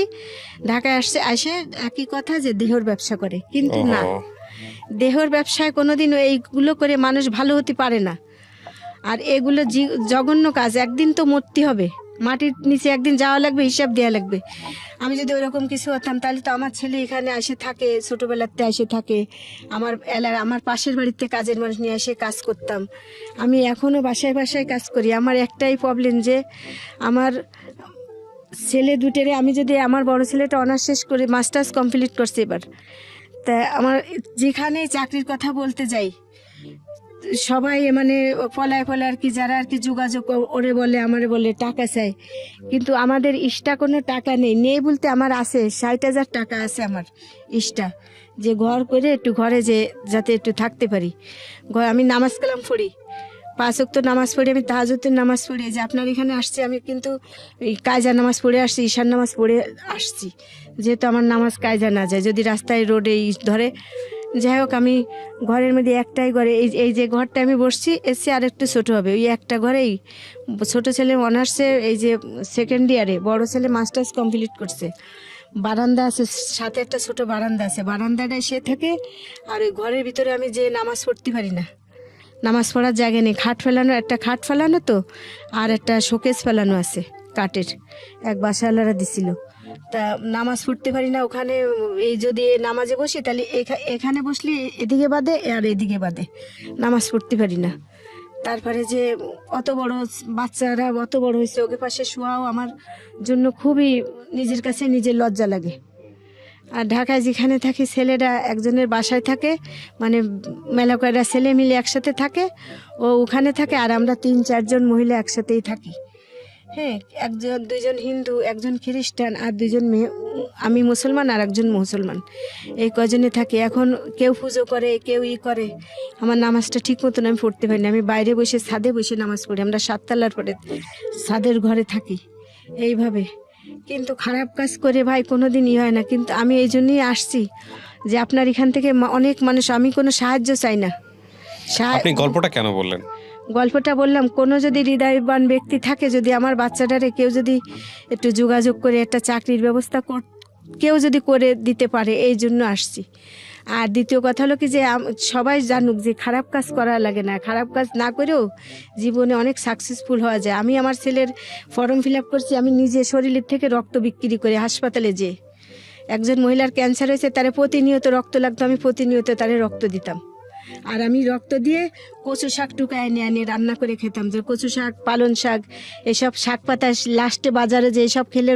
ঢাকায় আসে একই কথা যে দেহর ব্যবসা করে, কিন্তু না, দেহর ব্যবসায় কোনোদিন এইগুলো করে মানুষ ভালো হতে পারে না। আর এগুলো জঘন্য কাজ, একদিন তো মরতে হবে, মাটির নিচে একদিন যাওয়া লাগবে, হিসাব দেওয়া লাগবে। আমি যদি ওরকম কিছু হতাম তাহলে তো আমার ছেলে এখানে এসে থাকে, ছোটোবেলাতে এসে থাকে, আমার পাশের বাড়িতে কাজের মানুষ নিয়ে এসে কাজ করতাম। আমি এখনও বাসায় বাসায় কাজ করি। আমার একটাই প্রবলেম যে আমার ছেলে দুটেরে, আমি যদি, আমার বড় ছেলেটা অনার্স শেষ করে মাস্টার্স কমপ্লিট করছে এবার, তা আমার যেখানে চাকরির কথা বলতে যাই, সবাই মানে পলায় আর কি, যারা আর কি যোগাযোগ ওরে বলে, আমারে বলে টাকা চাই। কিন্তু আমাদের ইস্টা কোনো টাকা নেই বলতে আমার আছে 60,000 টাকা আছে আমার ইস্টা, যে ঘর করে একটু ঘরে যে যাতে একটু থাকতে পারি। আমি নামাজ কালাম পড়ি, 5 ওয়াক্ত নামাজ পড়ি, আমি তাহাজ্জুদের নামাজ পড়ি। যে আপনার এখানে আসছি আমি কিন্তু কায়জা নামাজ পড়ে আসছি, ঈশান নামাজ পড়ে আসছি, যেহেতু আমার নামাজ কায়জা না যায় যদি রাস্তায় রোডে ধরে। যাই হোক, আমি ঘরের মধ্যে একটাই ঘরে, এই যে ঘরটা আমি বসছি, এসে আর একটু ছোটো হবে, ওই একটা ঘরেই ছোটো ছেলে অনার্সে এই যে সেকেন্ড ইয়ারে, বড় ছেলে মাস্টার্স কমপ্লিট করছে। বারান্দা আছে, সাথে একটা ছোটো বারান্দা আছে, বারান্দাটায় সে থাকে। আর ওই ঘরের ভিতরে আমি যে নামাজ পড়তে পারি না, নামাজ পড়ার জায়গা নেই। খাট ফেলানো, একটা খাট ফেলানো তো, আর একটা শোকেস ফেলানো আছে কাঠের, এক বাসাওয়ালারা দিছিল। তা নামাজ পড়তে পারি না ওখানে। এই যদি নামাজে বসি তাহলে এখানে বসলে এদিকে বাদে আর এদিকে বাদে, নামাজ পড়তে পারি না। তারপরে যে অত বড় বাচ্চারা অত বড় হয়েছে, ওকে পাশে শোয়াও আমার জন্য খুবই নিজের কাছে নিজের লজ্জা লাগে। আর ঢাকায় যেখানে থাকি, ছেলেরা একজনের বাসায় থাকে, মানে মেলা কয়টা ছেলে মিলে একসাথে থাকে, ও ওখানে থাকে, আর আমরা 3-4 জন মহিলা একসাথেই থাকি। হ্যাঁ, দুইজন হিন্দু, একজন খ্রিস্টান, আর 2 মেয়ে, আমি মুসলমান আর একজন মুসলমান, এই কজনে থাকি। এখন কেউ পুজো করে, কেউ করে, আমার নামাজটা ঠিক মতন আমি পড়তে পারি না। আমি বাইরে বসে, ছাদে বসে নামাজ পড়ি, আমরা 7 তলার পরে ছাদের ঘরে থাকি এইভাবে। কিন্তু খারাপ কাজ করে ভাই কোনোদিন হয় না। কিন্তু আমি এই জন্যই আসছি যে আপনার এখান থেকে অনেক মানুষ, আমি কোনো সাহায্য চাই না। আপনি গল্পটা কেন বললেন? গল্পটা বললাম, কোনো যদি হৃদয়বান ব্যক্তি থাকে, যদি আমার বাচ্চাটারে কেউ যদি একটু যোগাযোগ করে একটা চাকরির ব্যবস্থা কেউ যদি করে দিতে পারে, এই জন্য আসছি। আর দ্বিতীয় কথা হলো কি, যে সবাই জানুক যে খারাপ কাজ করা লাগে না, খারাপ কাজ না করেও জীবনে অনেক সাকসেসফুল হওয়া যায়। আমি আমার ছেলের ফর্ম ফিল আপ করছি, আমি নিজে শরীরের থেকে রক্ত বিক্রি করে হাসপাতালে যে একজন মহিলার ক্যান্সার হয়েছে, তারে প্রতিনিয়ত রক্ত লাগতো, আমি প্রতিনিয়ত তারে রক্ত দিতাম। আর আমি রক্ত দিয়ে কচু শাক টুকায় এনে রান্না করে খেতাম, যে কচু শাক, পালন শাক, এসব শাক পাতা লাস্টে বাজারে যে এসব খেলে